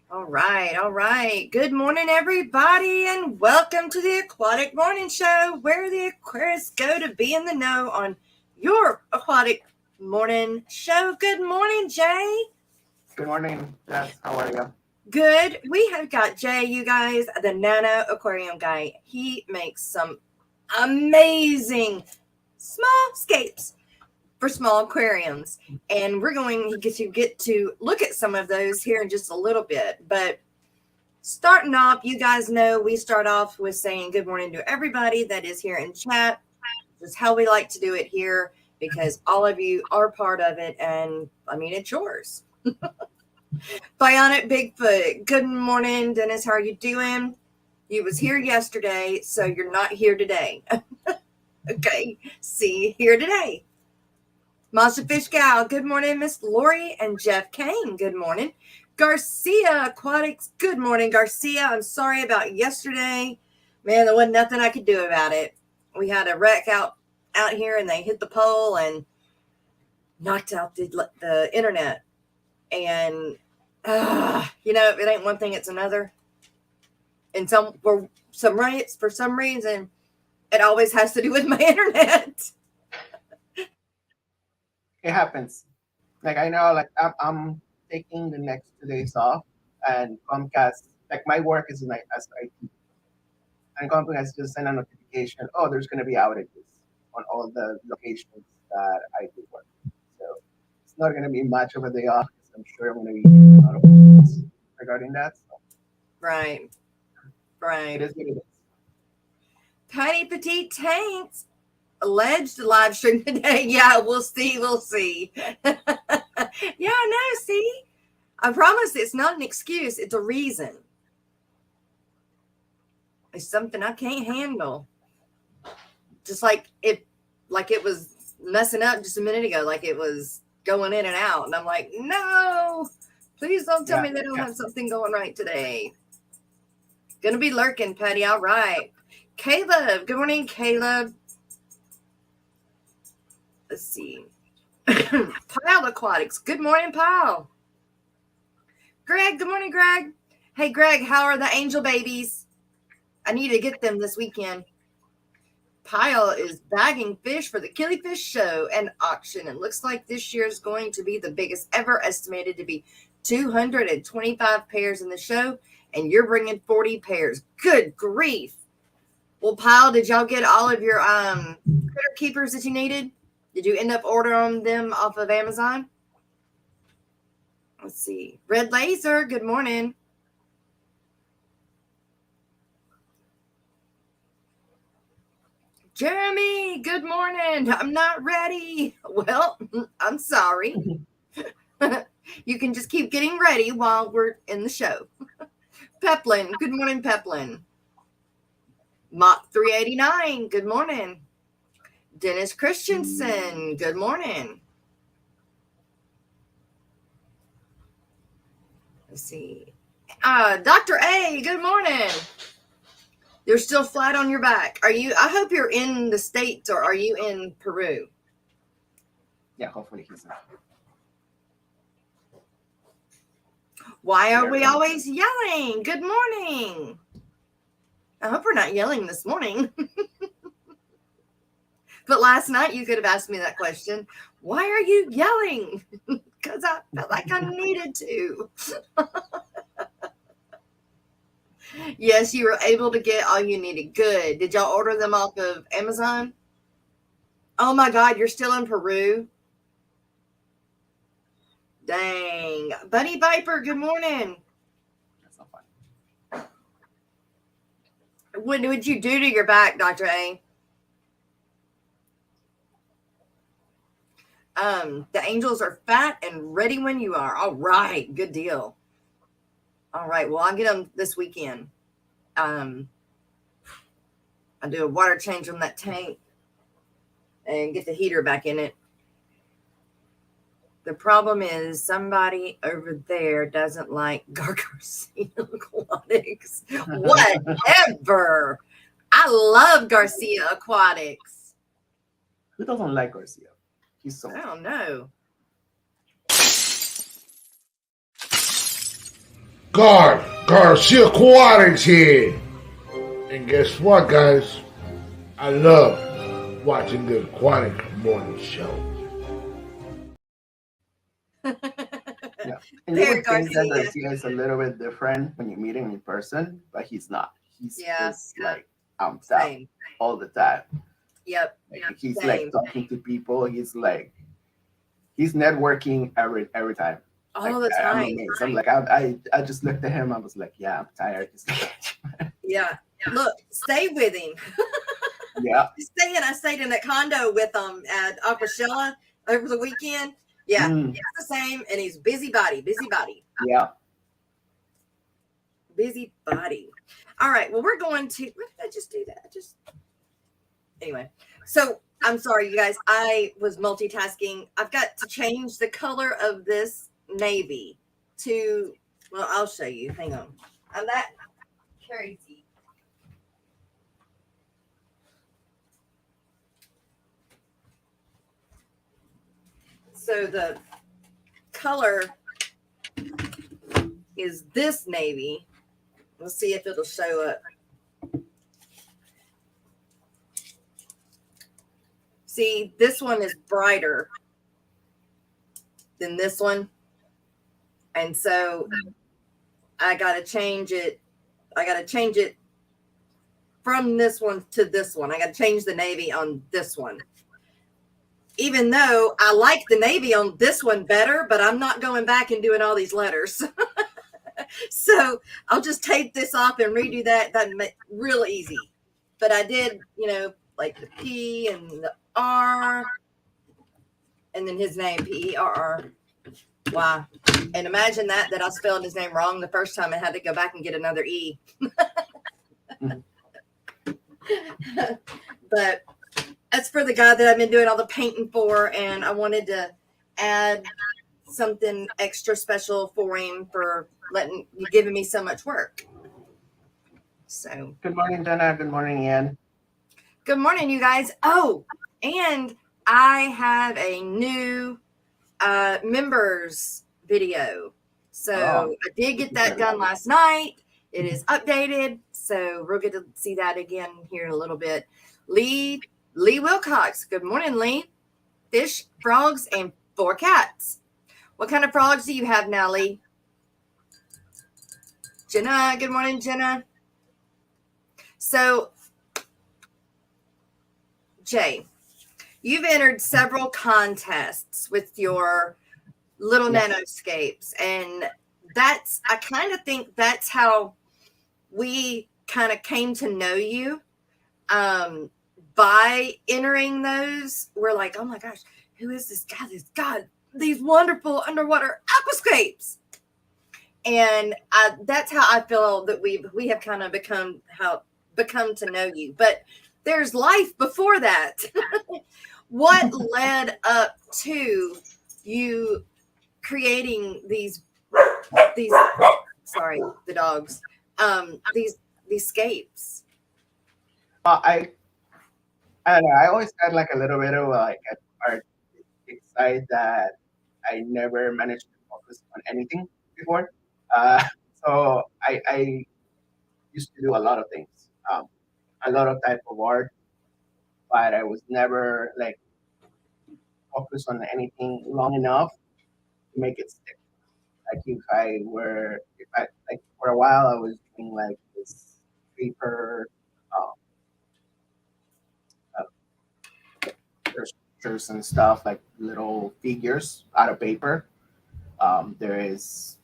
All right, all right. Good morning, everybody, and welcome to the Aquatic Morning Show, where the aquarists go to be in the know on your Aquatic Morning Show. Good morning, Jay. Good morning, Jess. How are you? Good. We have got Jay, you guys, the Nano Aquarium guy. He makes some amazing small scapes for small aquariums, and we're going to get to look at some of those here in just a little bit. But starting off, you guys know we start off with saying good morning to everybody that is here in chat. This is how we like to do it here because all of you are part of it, and I mean, it's yours. Bionic Bigfoot, good morning, Dennis. How are you doing? You was here yesterday, so you're not here today. Okay, see you here today. Masha Fish Gal, good morning. Miss Lori and Jeff Kane, good morning. Garcia Aquatics, good morning, Garcia. I'm sorry about yesterday. Man, there wasn't nothing I could do about it. We had a wreck out here, and they hit the pole and knocked out the internet. And, it ain't one thing, it's another. And for some reason, it always has to do with my internet. It happens. I know, I'm taking the next 2 days off, and Comcast, my work is as IT, and Comcast just sent a notification. Oh, there's going to be outages on all the locations that I do work. So it's not going to be much of a day off. I'm sure I'm going to be getting a lot of calls regarding that. So Right. it is what it is. Patty Petite Tanks alleged live stream today. Yeah, we'll see. We'll see. Yeah, no, see? I promise it's not an excuse. It's a reason. It's something I can't handle. Just like it was messing up just a minute ago, like it was going in and out. And I'm like, no, please don't tell me they don't have something going right today. Gonna be lurking, Patty. All right. Caleb, good morning, Caleb. Let's see. Pile Aquatics. Good morning, Pile. Greg, good morning, Greg. Hey, Greg, how are the angel babies? I need to get them this weekend. Pile is bagging fish for the Killifish Show and auction. It looks like this year is going to be the biggest ever, estimated to be 225 pairs in the show, and you're bringing 40 pairs. Good grief. Well, Pile, did y'all get all of your critter keepers that you needed? Did you end up ordering them off of Amazon? Let's see. Red Laser, good morning. Jeremy, good morning. I'm not ready. Well, I'm sorry. You can just keep getting ready while we're in the show. Peplin, good morning, Peplin. Mach 389, good morning. Dennis Christensen, good morning. Let's see. Dr. A, good morning. You're still flat on your back. I hope you're in the States, or are you in Peru? Yeah, hopefully he's not. Why are we always yelling? Good morning. I hope we're not yelling this morning. But last night you could have asked me that question. Why are you yelling? Because I felt like I needed to. Yes, you were able to get all you needed. Good. Did y'all order them off of Amazon? Oh my God, you're still in Peru? Dang. Bunny Viper, good morning. That's not fun. What would you do to your back, Dr. A? The angels are fat and ready when you are. All right. Good deal. All right. Well, I'll get them this weekend. I'll do a water change on that tank and get the heater back in it. The problem is somebody over there doesn't like Garcia Aquatics. Whatever. I love Garcia Aquatics. Who doesn't like Garcia? He's so. I don't know. Garcia Aquatics here. And guess what, guys? I love watching the Aquatic Morning Show. Yeah. And you There, would think that Garcia. Garcia is a little bit different when you meet him in person, but he's not. He's Yeah, just like amped up same. all the time. Yep, Like he's like same. talking to people. He's networking every time. All Like the I'm time. amazed. I'm like I just looked at him. I was like, yeah, I'm tired. Just Yeah. Look, stay with him. yeah. I stayed in a condo with him at Aquashella over the weekend. Yeah, Mm, it's the same, and he's busybody. yeah. All right, well, we're going to. What did I just do that? Anyway. So I'm sorry, you guys. I was multitasking. I've got to change the color of this navy to. Well, I'll show you. Hang on. I'm that crazy. So the color is this navy. Let's see if it'll show up. See, this one is brighter than this one. And so I got to change it. From this one to this one. I got to change the navy on this one. Even though I like the navy on this one better, but I'm not going back and doing all these letters. So I'll just tape this off and redo that. That's real easy. But I did, like the P and the R, and then his name, Perry. And imagine that I spelled his name wrong the first time and had to go back and get another E. But that's for the guy that I've been doing all the painting for, and I wanted to add something extra special for him for giving me so much work. So Good morning, Dana. Good morning, Ian. good morning, you guys. Oh, and I have a new members video. So I did get that done last night. It is updated, so we'll get to see that again here in a little bit. Lee Wilcox. Good morning, Lee. Fish, frogs, and 4 cats. What kind of frogs do you have now, Lee? Jenna. Good morning, Jenna. So, Jay, you've entered several contests with your little nanoscapes, and I kind of think that's how we kind of came to know you. By entering those, we're like, oh my gosh, who is this guy? This guy, these wonderful underwater aquascapes. And that's how I feel that we have kind of become to know you. But there's life before that. What led up to you creating these sorry, the dogs, these scapes? I don't know. I always had like a little bit of like an artistic side that I never managed to focus on anything before. So I used to do a lot of things, a lot of type of art, but I was never like focused on anything long enough to make it stick. Like if I like for a while I was doing like this paper sculptures and stuff, like little figures out of paper. There is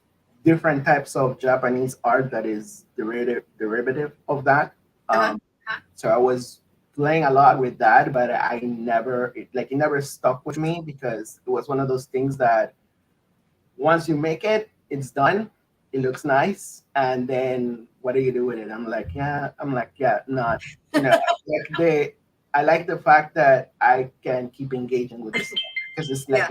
different types of Japanese art that is derivative of that. So I was playing a lot with that, but it never stuck with me because it was one of those things that once you make it, it's done. It looks nice, and then what do you do with it? I'm like, not. I like the fact that I can keep engaging with this because it's like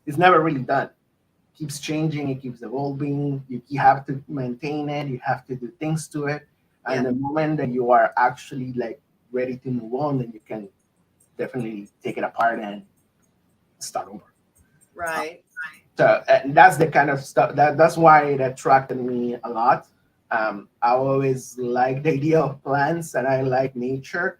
it's never really done. It keeps changing, it keeps evolving. You have to maintain it. You have to do things to it, and the moment that you are actually like ready to move on, then you can definitely take it apart and start over. Right. So and that's the kind of stuff that's why it attracted me a lot. I always like the idea of plants and I like nature.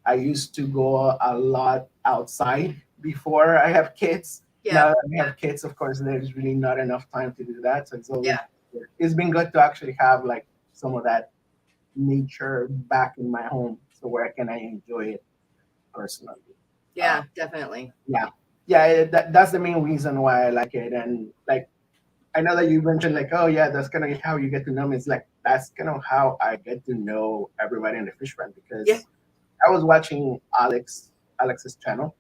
I used to go a lot outside before I have kids. Yeah. Now that I have kids, of course, there's really not enough time to do that. So Yeah. it's been good to actually have like some of that nature back in my home, so where can I enjoy it personally. Uh, Yeah, definitely. yeah, yeah, that's the main reason why I like it. And like I know that you mentioned like, oh yeah, that's kind of how you get to know me. It's like that's kind of how I get to know everybody in the fish run Yeah. because I was watching Alex's channel,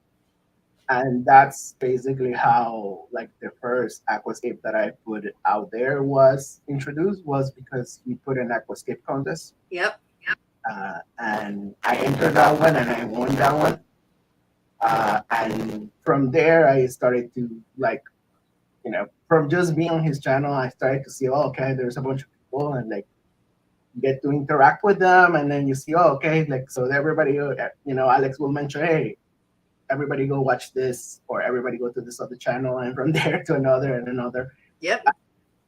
and that's basically how like the first aquascape that I put out there was introduced was because he put an aquascape contest, Yep. and I entered that one and I won that one. And from there, I started to like, from just being on his channel, I started to see, oh, okay, there's a bunch of people, and like get to interact with them, and then you see, oh, okay, like so everybody, Alex will mention, hey, everybody go watch this, or everybody go to this other channel, and from there to another and another. Yep.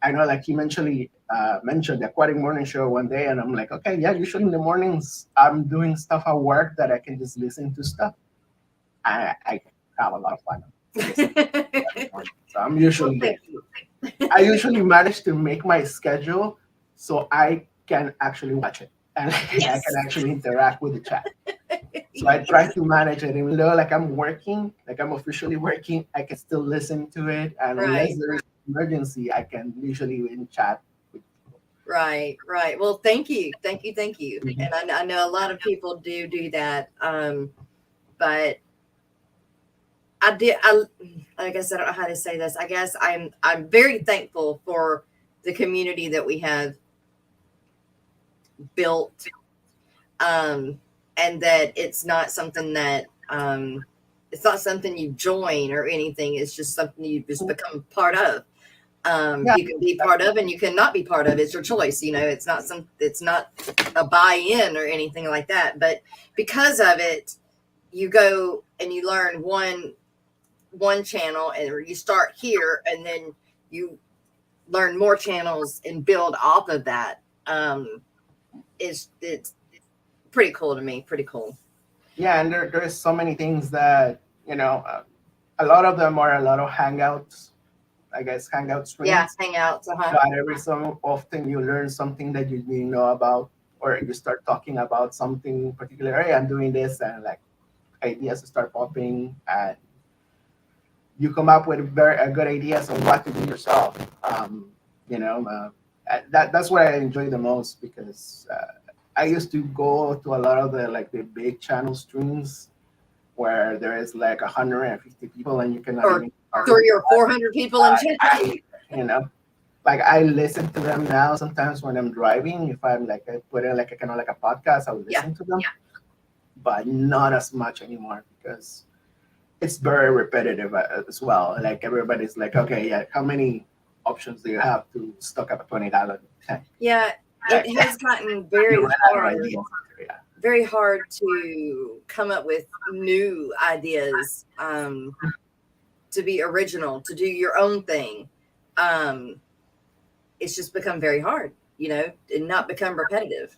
I know, like he mentioned the Aquatic Morning Show one day, and I'm like, okay, yeah, usually in the mornings I'm doing stuff at work that I can just listen to stuff. I have a lot of fun listening to Aquatic Morning. So I'm Well, usually thank you. I usually manage to make my schedule so I can actually watch it and I can Yes. actually interact with the chat. So I try to manage it, even though like I'm working, like I'm officially working, I can still listen to it, and unless Right. there is an emergency, I can usually in chat with people. Right. Right. Well, thank you. Thank you. Thank you. Mhm. And I know a lot of people do that. But I did. I guess I don't know how to say this. I guess I'm very thankful for the community that we have built, um, and that it's not something you join or anything. It's just something you just become part of. Yeah, You can be part of and you cannot be part of. It's your choice. It's not a buy-in or anything like that. But because of it, you go and you learn one channel, and or you start here and then you learn more channels and build off of that. It's pretty cool to me. Pretty cool. yeah, and there's so many things that a lot of them are a lot of hangouts, I guess, hangout Yeah, streams. hangouts. Uh-huh. But every so often you learn something that you didn't know about, or you start talking about something particular. Hey, I'm doing this, and like ideas start popping, and you come up with good ideas on what to do yourself. You know, that's what I enjoy the most because I used to go to a lot of the big channel streams where there is like 150 people and you cannot Or even talk to 300 or 400 people in chat. you know like I listen to them now sometimes when I'm driving. If I'm like I put in like a kind of like a podcast, I will Yeah. listen to them, but not as much anymore because it's very repetitive as well. Like everybody's like, okay, yeah, how many options do you have to stock up a 20-gallon tank? Yeah, Like, it has gotten you very run out of hard, ideas. Yeah. very hard to come up with new ideas, to be original, to do your own thing. Um, it's just become very hard, and not become repetitive.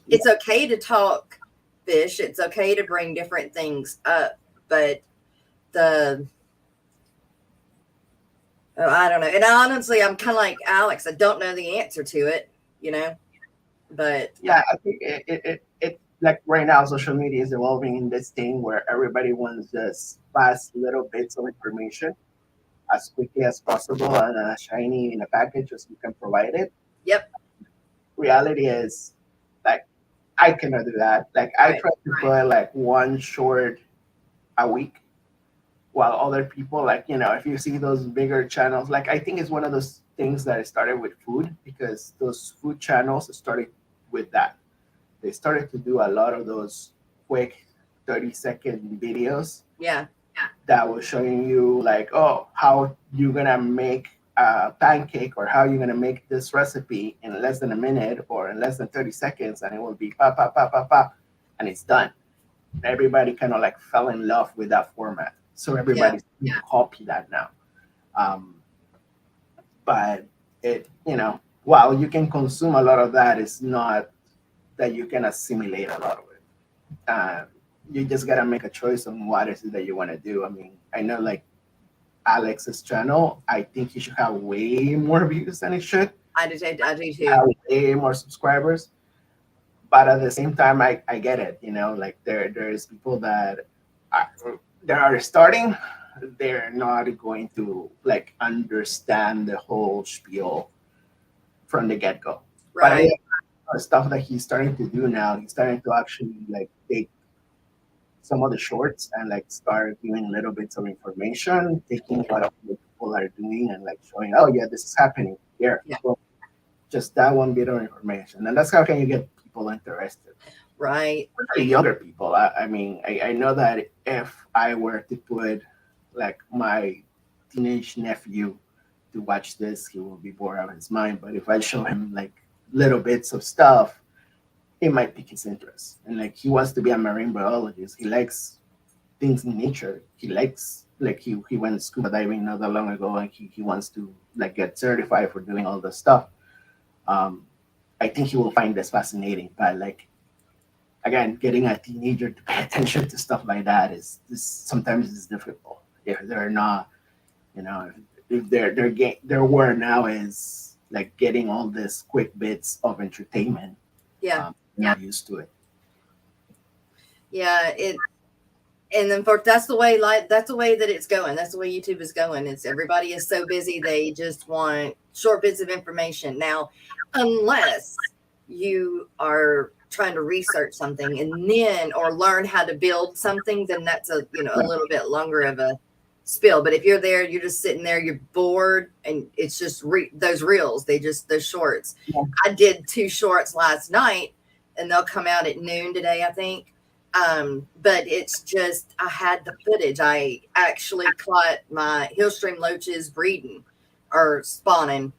It's okay to talk fish. It's okay to bring different things up, but the oh, I don't know. And honestly, I'm kind of like Alex. I don't know the answer to it, but Yeah, I think it like right now social media is evolving in this thing where everybody wants just fast little bits of information as quickly as possible and shiny in a package as you can provide it. yep, Reality is like I cannot do that. Like I right, try to put like one short a week, while other people like if you see those bigger channels, like I think it's one of those things that started with food because those food channels started with that. They started to do a lot of those quick 30-second videos yeah, that was showing you like, oh, how you're gonna make a pancake or how you're gonna make this recipe in less than a minute or in less than 30 seconds, and it will be pa pa pa pa pa, and it's done. Everybody kind of like fell in love with that format, so yeah, everybody's copy that now. Um, but while you can consume a lot of that, it's not that you can assimilate a lot of it. You just gotta make a choice on what is it that you want to do. I mean, I know like Alex's channel, I think he should have way more views than it should, I do too. have way more subscribers. But at the same time, I get it. Like there's people that are, that are starting, they're not going to like understand the whole spiel from the get go. But I Right. stuff that he's starting to do now, he's starting to actually like take some of the shorts and like start giving little bits of information, taking what other people are doing and like showing, oh yeah, this is happening here. Yeah. Well, just that one bit of information, and that's how can you get people interested. Right. Especially younger people. I mean, I know that if I were to put like my teenage nephew to watch this, he will be bored out of his mind. But if I show him like little bits of stuff, it might pique his interest. And like he wants to be a marine biologist. He likes things in nature. He likes like he went scuba diving not that long ago, and he wants to like get certified for doing all this stuff. Um, I think he will find this fascinating. But like again, getting a teenager to pay attention to stuff like that is this sometimes is difficult if they're not, you know, if their word now is like getting all these quick bits of entertainment. Yeah. Not used to it. Yeah. And then for that's the way that it's going. That's the way YouTube is going. It's everybody is so busy they just want short bits of information. Now, unless you are trying to research something and then or learn how to build something, then that's a little bit longer of a spill. But if you're there, you're just sitting there, you're bored, and it's just those reels, those shorts. Yeah. I did 2 shorts last night, and they'll come out at noon today, I think. But it's just I had the footage. I actually caught my hillstream loaches breeding or spawning,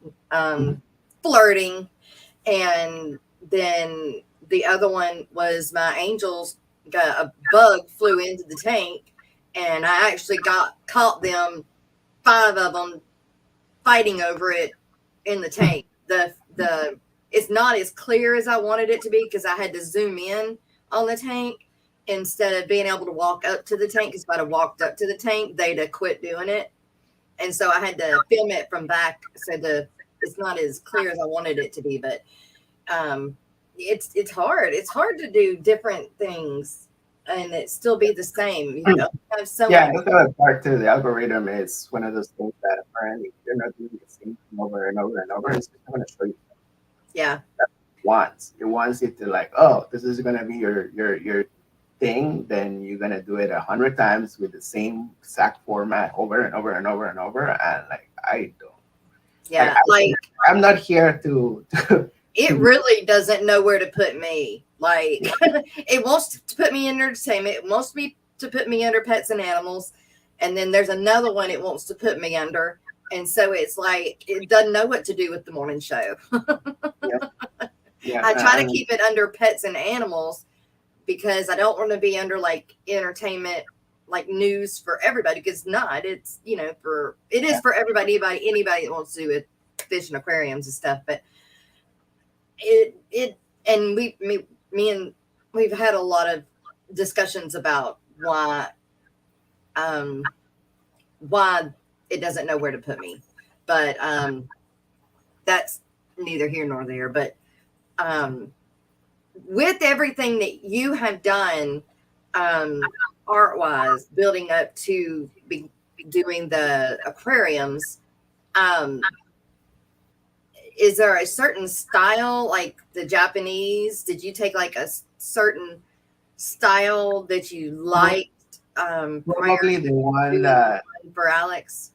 flirting, and then the other one was my angels got a bug flew into the tank, and I actually caught them, 5 of them fighting over it in the tank. The it's not as clear as I wanted it to be because I had to zoom in on the tank instead of being able to walk up to the tank. Because if I'd have walked up to the tank, they'd have quit doing it, and so I had to film it from back. So it's not as clear as I wanted it to be, but it's hard. It's hard to do different things and it still be the same. You know, have so Yeah, much. that's the other part too. The algorithm is one of those things that apparently you're not doing the same thing over and over and over. It's just going to show you Yeah, once. It wants you to like, oh, this is going to be your thing. Then you're going to do it 100 times with the same exact format over and over and over and over. And like, I don't. yeah. I'm not here to It really doesn't know where to put me. Like, it wants to put me in entertainment. It wants me to put me under pets and animals. And then there's another one it wants to put me under. And so it's like, it doesn't know what to do with the morning show. Yeah, I try to keep it under pets and animals because I don't want to be under like entertainment, like news for everybody. Because not, it's, it is for everybody, anybody that wants to do with fish and aquariums and stuff. But and we've had a lot of discussions about why it doesn't know where to put me, but that's neither here nor there. But with everything that you have done, art wise, building up to be doing the aquariums, is there a certain style like the Japanese? Did you take like a certain style that you liked probably the one that for Alex?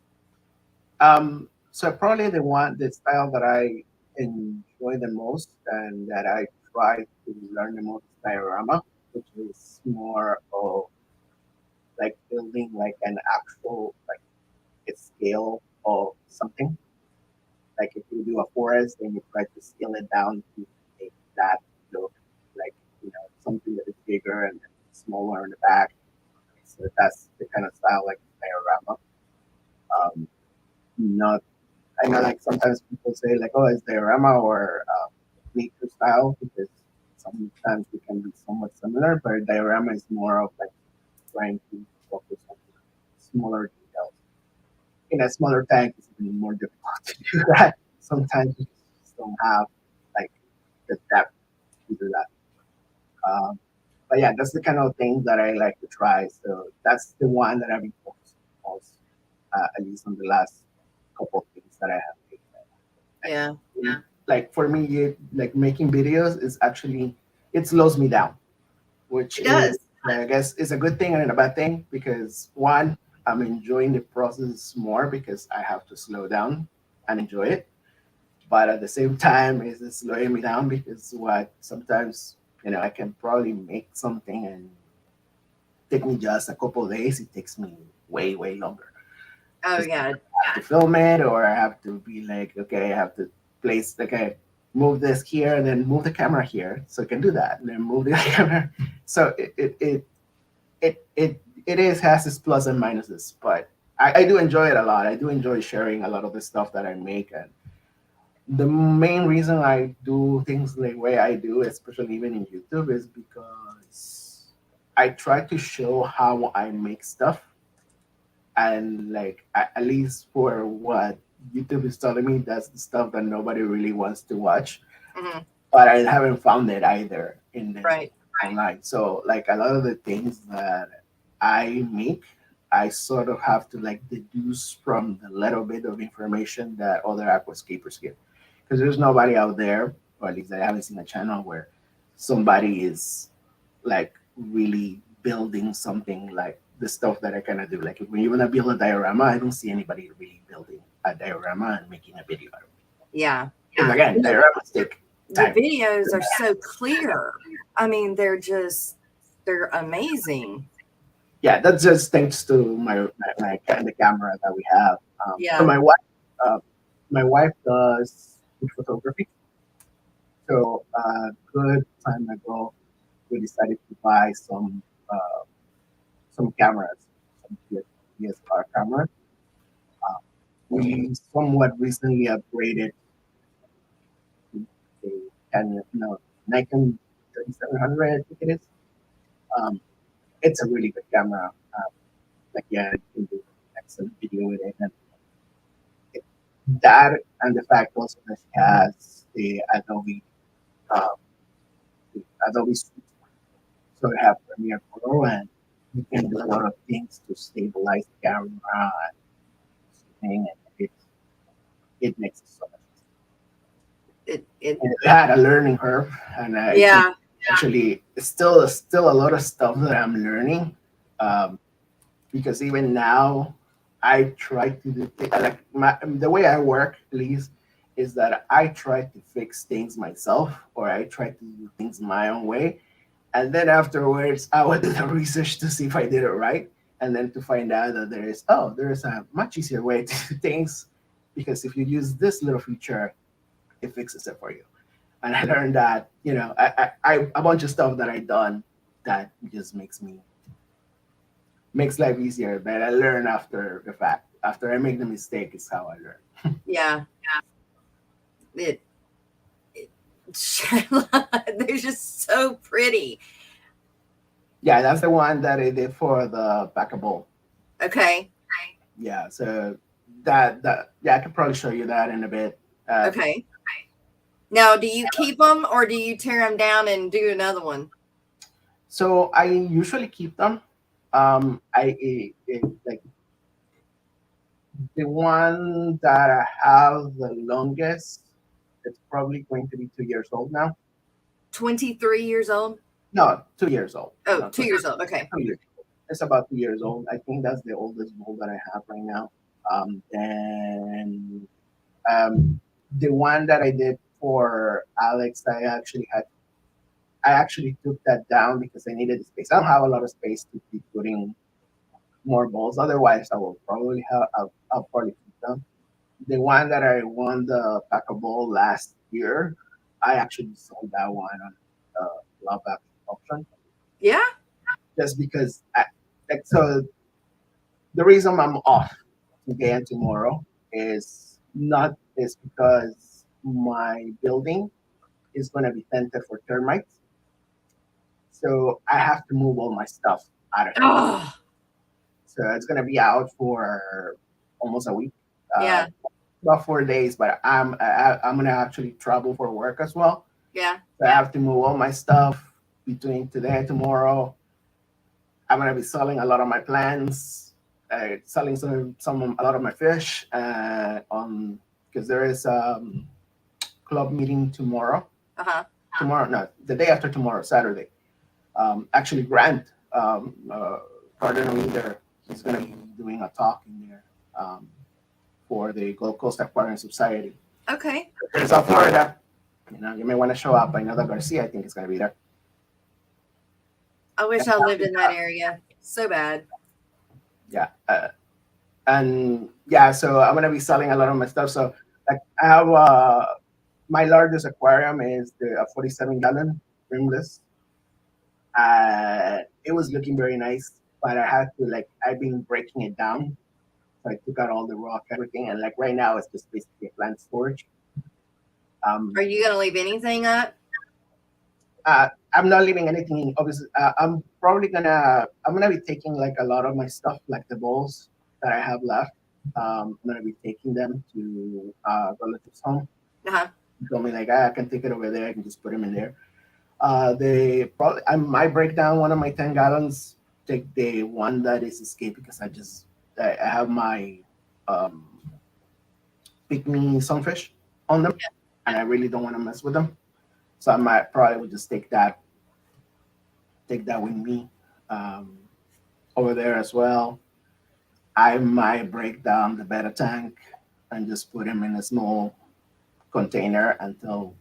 So probably the style that I enjoy the most and that I try to learn the most is diorama, which is more of like building like an actual like a scale of something. Like if you do a forest, then you try to scale it down to make that look like something that is bigger and smaller in the back. So that's the kind of style like diorama. Um, not. I know like sometimes people say like, oh, it's diorama or nature style because sometimes they can be somewhat similar, but diorama is more of like trying to focus on smaller details. In a smaller tank, it's even more difficult to do that. Sometimes you just don't have like the depth to do that. Um, but yeah, that's the kind of things that I like to try. So that's the one that I've been focusing on most, at least on the last couple of things that I have made. Yeah, Like for me, like making videos is actually it slows me down, which it is does. I guess is a good thing and a bad thing because one, I'm enjoying the process more because I have to slow down and enjoy it. But at the same time, it's slowing me down because what sometimes I can probably make something and take me just a couple of days. It takes me way longer. Oh Just yeah, have to film it, or I have to be like, okay, I have to place, okay, move this here, and then move the camera here, so I can do that, and then move the camera. So it is has its plus and minuses, but I do enjoy it a lot. I do enjoy sharing a lot of the stuff that I make, and the main reason I do things the way I do, especially even in YouTube, is because I try to show how I make stuff and like at least for what YouTube is telling me, that's the stuff that nobody really wants to watch. hmm, But I haven't found it either in the right. online. So like a lot of the things that I make, I sort of have to like deduce from the little bit of information that other aquascapers give. Because there's nobody out there, or at least I haven't seen a channel where somebody is like really building something like the stuff that I kind of do. Like when you want to build a diorama, I don't see anybody really building a diorama and making a video out of it. Yeah, Because again, dioramas take the time. videos are so clear. I mean, they're amazing. Yeah, that's just thanks to my kind of camera that we have. So Yeah. uh, my wife does food photography. So a good time ago, we decided to buy some cameras, some DSLR cameras. Uh, we somewhat recently upgraded to a Canon, no, Nikon 3700, I think it is. Um, it's a really good camera. Like yeah, you can do excellent video with it, and it, that and the fact also that she has um, the Adobe Suite, so we have Premiere Pro, and you can do a lot of things to stabilize the camera and everything, and it makes it so much It easier. It had a learning curve, and I think yeah. actually it's still a lot of stuff that I'm learning. Um, because even now I try to do like the way I work, at least, is that I try to fix things myself or I try to do things my own way. And then afterwards, I would do the research to see if I did it right. And then to find out that there's a much easier way to do things because if you use this little feature, it fixes it for you. And I learned that, I a bunch of stuff that I done that just makes life easier, but I learn after the fact. After I make the mistake is how I learn. Yeah. It, it they're just so pretty. Yeah, that's the one that I did for the packable. Okay. Yeah, so that yeah, I could probably show you that in a bit. Uh, Okay. Now, do you keep them or do you tear them down and do another one? so I usually keep them. Like the one that I have the longest, it's probably going to be 2 years old now. 23 years old? No, 2 years old. Oh, No, 2 years old. Okay. 2 years. It's about 2 years old. I think that's the oldest bull that I have right now. Then the one that I did for Alex, I actually took that down because I needed the space. I don't have a lot of space to be putting more balls. Otherwise, I'll probably keep them. The one that I won the packable last year, I actually sold that one on the love auction Yeah. just because like so the reason I'm off today and tomorrow is because my building is going to be tented for termites. So I have to move all my stuff out of here. Oh, So it's going to be out for almost a week, yeah, about 4 days. But I'm going to actually travel for work as well. yeah. So I have to move all my stuff between today and tomorrow. I'm going to be selling a lot of my plants, selling a lot of my fish on because there is club meeting tomorrow. Uh-huh. Tomorrow, no, the day after tomorrow, Saturday. Actually, Grant, partner leader, he's going to be doing a talk in there for the Gold Coast Aquarium Society. Okay. In South Florida, you may want to show up. I know that Garcia, I think, is going to be there. I wish I lived in that area so bad. Yeah. And yeah, so I'm going to be selling a lot of my stuff. So like I have my largest aquarium is a 47-gallon rimless. It was looking very nice, but I had to I've been breaking it down. So I took out all the rock, everything, and like right now it's just basically a plant storage. Are you going to leave anything up? I'm not leaving anything in. Obviously, I'm gonna be taking like a lot of my stuff, like the bowls that I have left. I'm gonna be taking them to relatives' home. Uh-huh. He told me like I can take it over there. I can just put them in there. I might break down one of my 10 gallons. Take the one that is escaped because I have my pygmy sunfish on them, and I really don't want to mess with them. So I might probably would just take that with me over there as well. I might break down the betta tank and just put him in a small container until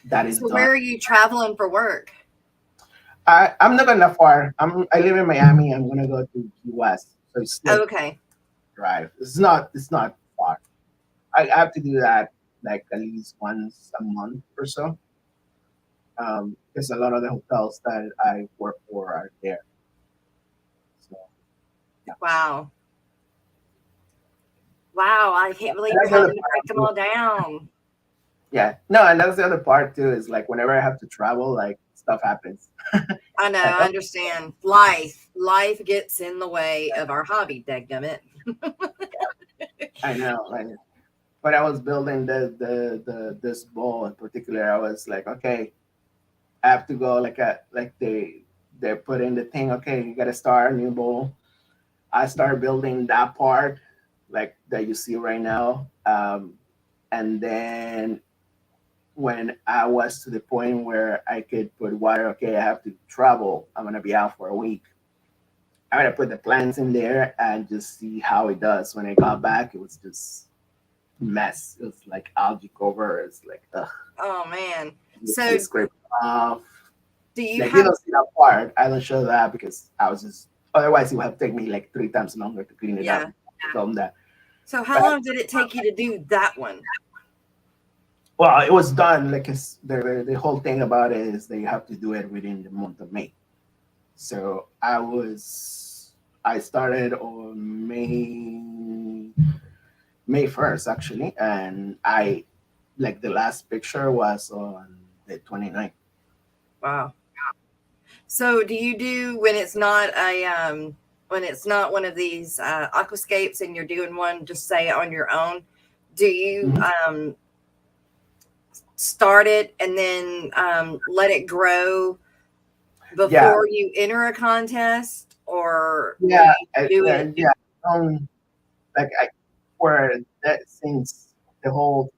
that is So done. where are you traveling for work? I'm not going that far. I live in Miami. I'm gonna go to Key West, so it's like Okay. drive. It's not far. I have to do that like at least once a month or so. Because a lot of the hotels that I work for are there. So yeah. Wow. Wow, I can't believe That's you're the having other to break them all down. Yeah. No, and that's the other part too, is like whenever I have to travel, like stuff happens. I know, I understand. Life gets in the way of our hobby, dadgummit. I know. Like when I was building this bowl in particular, I was like, okay, I have to go they put in the thing, okay, you gotta start a new bowl. I started building that part like that you see right now. And then when I was to the point where I could put water, okay, I have to travel. I'm gonna be out for a week. I'm gonna put the plants in there and just see how it does. When I got back, it was just mess. It was like algae cover. It's like ugh. Oh man. You So can scrape it off. do you Like you have don't see that part. I don't show that because I was just otherwise it would have taken me like 3 times longer to clean it up. Film that. So how long did it take you to do that one? Well, it was done. Like the whole thing about it is that you have to do it within the month of May. So I started on May 1st actually, and I like the last picture was on the 29th. Wow. So do you do when it's not one of these aquascapes and you're doing one just say on your own, do you start it and then let it grow before you enter a contest, or Yeah, do you do it? yeah. Like I for that since the whole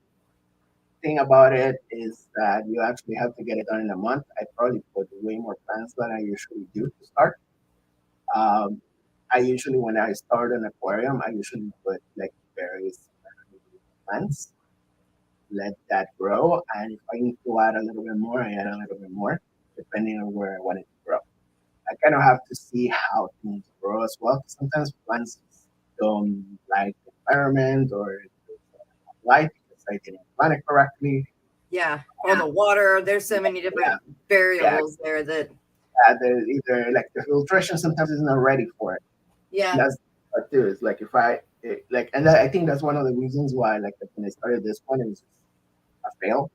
thing about it is that you actually have to get it done in a month. I probably put way more plants than I usually do to start. Um, I usually when I start an aquarium, I usually put like various plants, let that grow, and if I need to add a little bit more, I add a little bit more, depending on where I want it to grow. I kind of have to see how things grow as well. Sometimes plants don't like the environment or light because I didn't plant it correctly. Yeah, or the water. There's so many different variables there that Either like the filtration sometimes is not ready for it. yeah. That's what too. Is like if I And I think that's one of the reasons why, like, when I started this one, it was just a fail.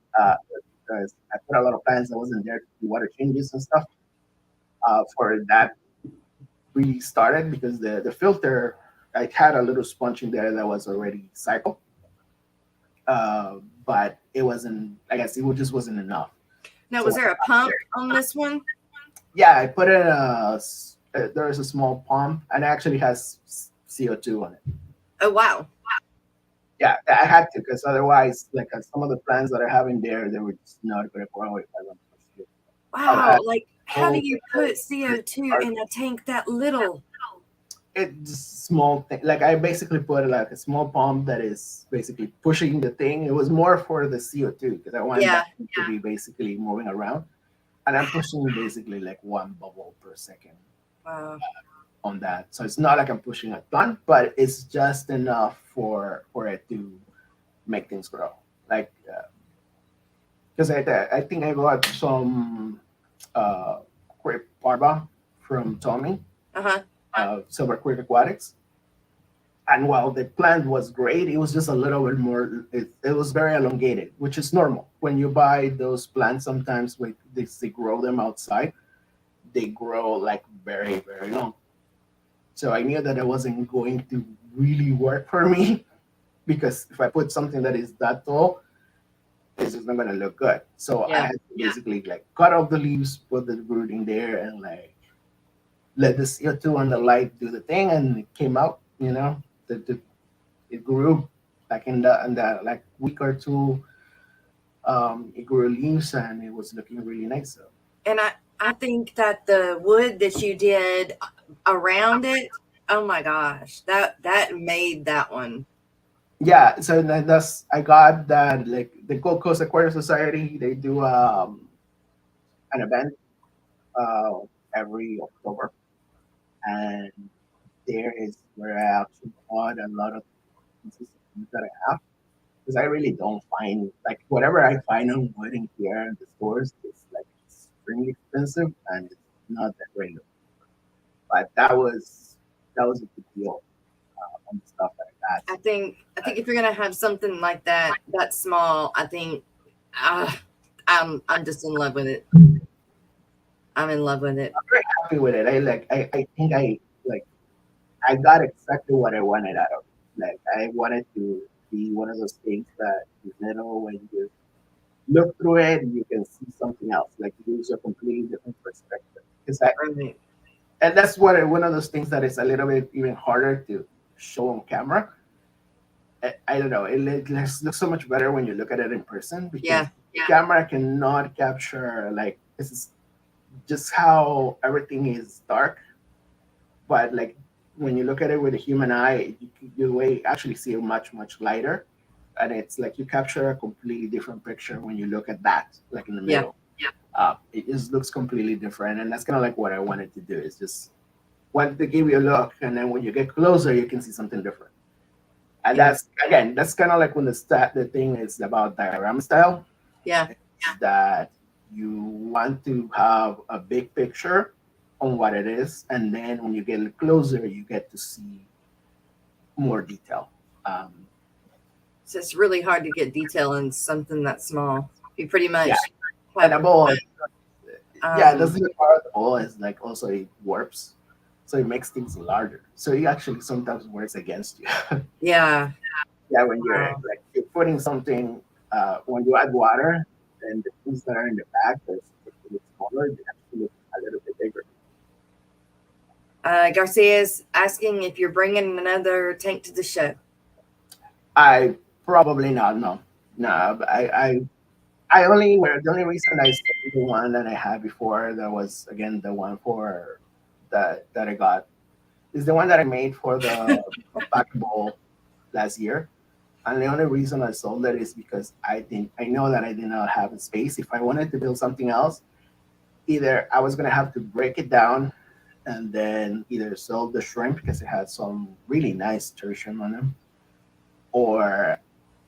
Because I put a lot of plants that wasn't there to do water changes and stuff. For that really started because the filter, I had a little sponge in there that was already cycled, but it wasn't. I guess just wasn't enough. Now, So was there a pump on this one? yeah, I put in there's a small pump and it actually has CO2 on it. Oh, wow. Yeah, I had to because otherwise, like some of the plants that I have in there, they were just not going to grow if I don't push it. Wow. Like, how do So you put CO2 in a tank that little? it's small thing. Like I basically put like a small pump that is basically pushing the thing. It was more for the CO2 because I want Yeah. that thing to be basically moving around, and I'm pushing basically like one bubble per second Wow. on that. So it's not like I'm pushing a ton, but it's just enough for it to make things grow. Like because I think I got some crepe parva from Tommy, Uh-huh. Silver Creek Aquatics. And while the plant was great, it was just a little bit more. It was very elongated, which is normal when you buy those plants. Sometimes when they grow them outside, they grow like very very long. So I knew that it wasn't going to really work for me because if I put something that is that tall, it's just not gonna look good. So I Yeah. had to basically like cut off the leaves, put the root in there, and like let the CO2 and the light do the thing, and it came out. It grew like in the like week or two. It grew leaves and it was looking really nice. So And I think that the wood that you did around it, oh my gosh, that made that one. yeah, so that's I got that like the Gold Coast Aquarium Society. They do an event uh, every October, and there is where I actually bought a lot of pieces of wood that I have because I really don't find like whatever I find on wood in here in the stores. It's like extremely expensive and it's not that great. But that was a good deal on the stuff that I got. I think if you're gonna have something like that small, I think uh, I'm just in love with it. I'm in love with it. I'm very happy with it. I think like I got exactly what I wanted out of it. Like I wanted to be one of those things that when you look through it, you can see something else. Like it gives you a completely different perspective. Right. And that's one of those things that is a little bit even harder to show on camera. I don't know. Looks so much better when you look at it in person because Yeah. the camera cannot capture like this is just how everything is dark. But like when you look at it with a human eye, you actually see it much lighter, and it's like you capture a completely different picture when you look at that, like in the Yeah. middle. It just looks completely different, and that's kind of like what I wanted to do. Is just wanted to give you a look, and then when you get closer, you can see something different. And Yeah. that's kind of like when the thing is about diorama style. Yeah. Is that you want to have a big picture on what it is, and then when you get closer, you get to see more detail. Um, So it's really hard to get detail in something that small. You pretty yeah, much and have the ball, yeah, that's um the part of the ball is like also it warps, so it makes things larger. So it actually sometimes works against you. yeah. Yeah, when Wow. you're putting something when you add water, then the things that are in the back that's a little smaller, they actually look a little bit bigger. Garcia is asking if you're bringing another tank to the show. I probably not. No, no. I only where the only reason I sold the one that I had before that was again the one for that I got is the one that I made for the packable last year. And the only reason I sold it is because I know that I did not have a space. If I wanted to build something else, either I was gonna have to break it down and then either sell the shrimp because it had some really nice tertium on them, or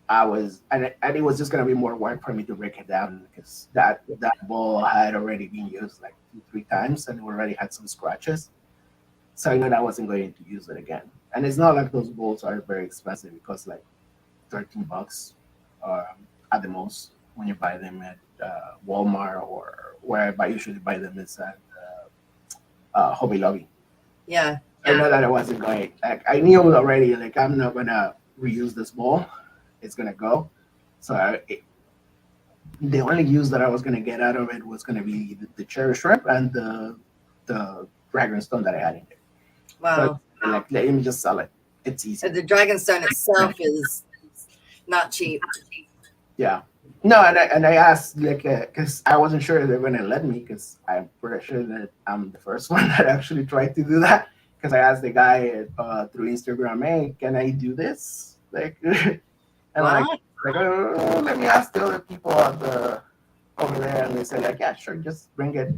and it was just gonna be more work for me to break it down because that ball had already been used like 2 3 times and it already had some scratches. So I know that I wasn't going to use it again. And it's not like those bowls are very expensive because like $13 at the most when you buy them at Walmart or where I usually buy them is at Hobby Lobby. Yeah. I know that it wasn't going. Like I knew already. Like I'm not gonna reuse this bowl. It's gonna go. So the only use that I was gonna get out of it was gonna be the cherry shrimp and the dragon stone that I had in there. Wow. So, like let me just sell it. It's easy. The dragonstone itself is not cheap. Yeah. No, and I asked like because I wasn't sure if they were gonna let me because I'm pretty sure that I'm the first one that actually tried to do that because I asked the guy through Instagram, hey, can I do this? Like, and like oh, let me ask the other people over there, and they said like, yeah, sure, just bring it.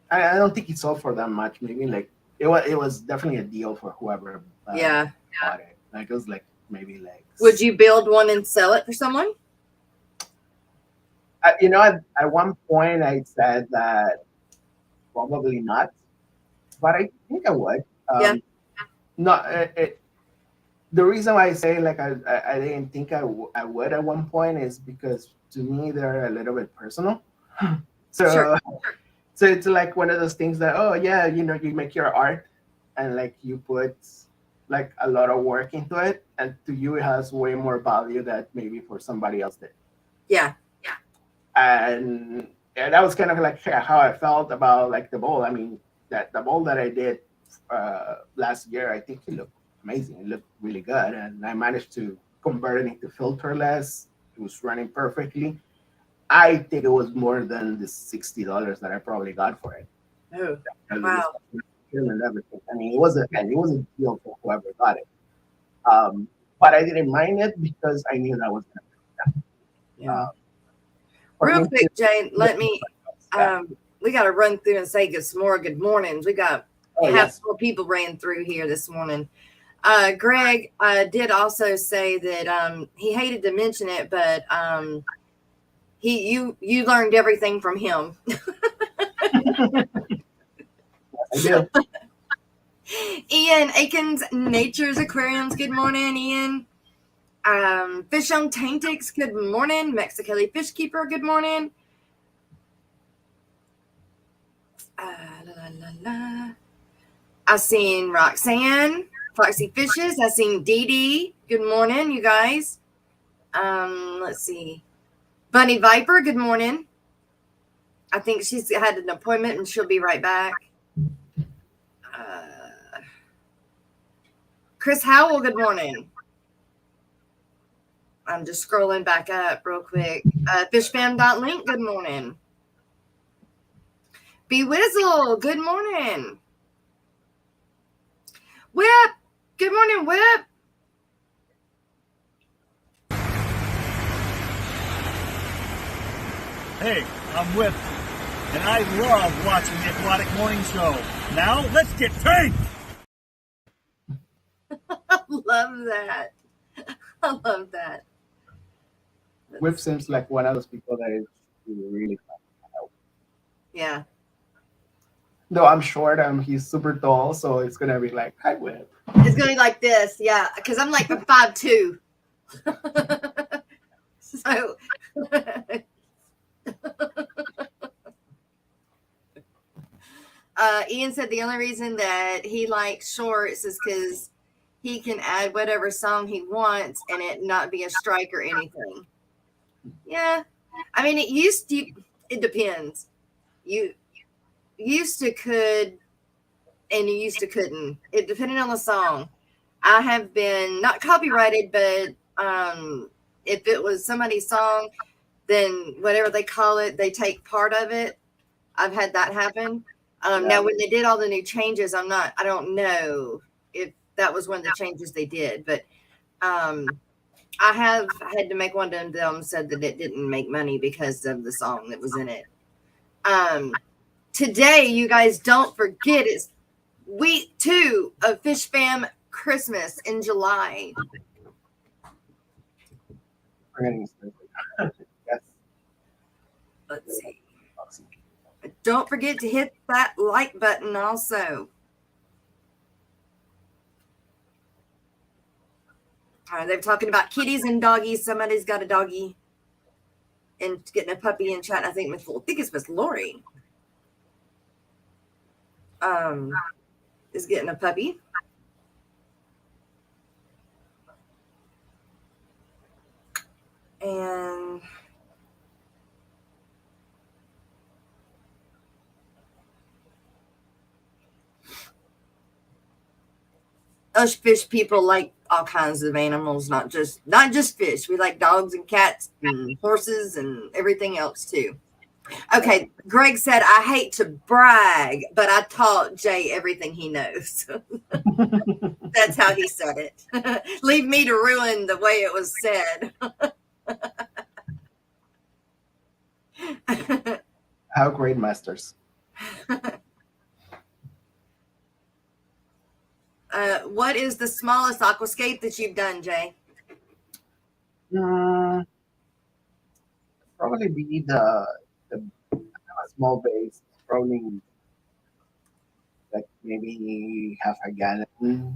I don't think it sold for that much. Maybe like it was definitely a deal for whoever bought it. Like it was like maybe like. Would you build one and sell it for someone? You know, at one point I said that probably not, but I think I would. No, the reason why I say like I didn't think I would at one point is because to me they're a little bit personal. So, Sure. So it's like one of those things that oh yeah, you know, you make your art and like you put like a lot of work into it, and to you it has way more value that maybe for somebody else did. Yeah. And that was kind of like how I felt about like the bowl. I mean, that the bowl that I did last year, I think it looked amazing. It looked really good, and I managed to convert it into filterless. It was running perfectly. I think it was more than the $60 that I probably got for it. Oh, wow! And everything. I mean, it was a deal for whoever got it. But I didn't mind it because I knew that was going to happen. Yeah. Real quick, Jane, let me. We got to run through and say some more good mornings. We got half more people ran through here this morning. Greg did also say that he hated to mention it, but you learned everything from him. I do. Ian Akins, Nature's Aquariums. Good morning, Ian. Fish on Taintix, good morning. Mexicali Fishkeeper, good morning. I seen Roxanne, Foxy Fishes. I seen Dee Dee. Good morning, you guys. Let's see. Bunny Viper, good morning. I think she's had an appointment and she'll be right back. Chris Howell, good morning. I'm just scrolling back up real quick. Fishfam.link, good morning. Bewizzle, good morning. Whip, good morning, Whip. Hey, I'm Whip, and I love watching the Aquatic Morning Show. Now, let's get tanked! I love that. I love that. Whip seems like one of those people that is really fun to help. Yeah. No, I'm short. He's super tall, so it's gonna be like, hi, Whip. It's gonna be like this, yeah, because I'm like 5'2". So. Ian said the only reason that he likes shorts is because he can add whatever song he wants and it not be a strike or anything. Yeah. I mean, it depends. You used to could and you used to couldn't. It depended on the song. I have been not copyrighted, but if it was somebody's song, then whatever they call it, they take part of it. I've had that happen. Now, when they did all the new changes, I don't know if that was one of the changes they did, but I have had to make one of them said that it didn't make money because of the song that was in it. Today, you guys don't forget, it's week 2 of Fish Fam Christmas in July. Yes. Let's see. Don't forget to hit that like button also. They're talking about kitties and doggies. Somebody's got a doggy and getting a puppy in chat. I think it's Miss Lori. Is getting a puppy. And us fish people like all kinds of animals, not just fish. We like dogs and cats and horses and everything else too. Okay, Greg said, I hate to brag, but I taught Jay everything he knows. That's how he said it. Leave me to ruin the way it was said. How great masters. What is the smallest aquascape that you've done, Jay? Probably be the small base, probably like maybe half a gallon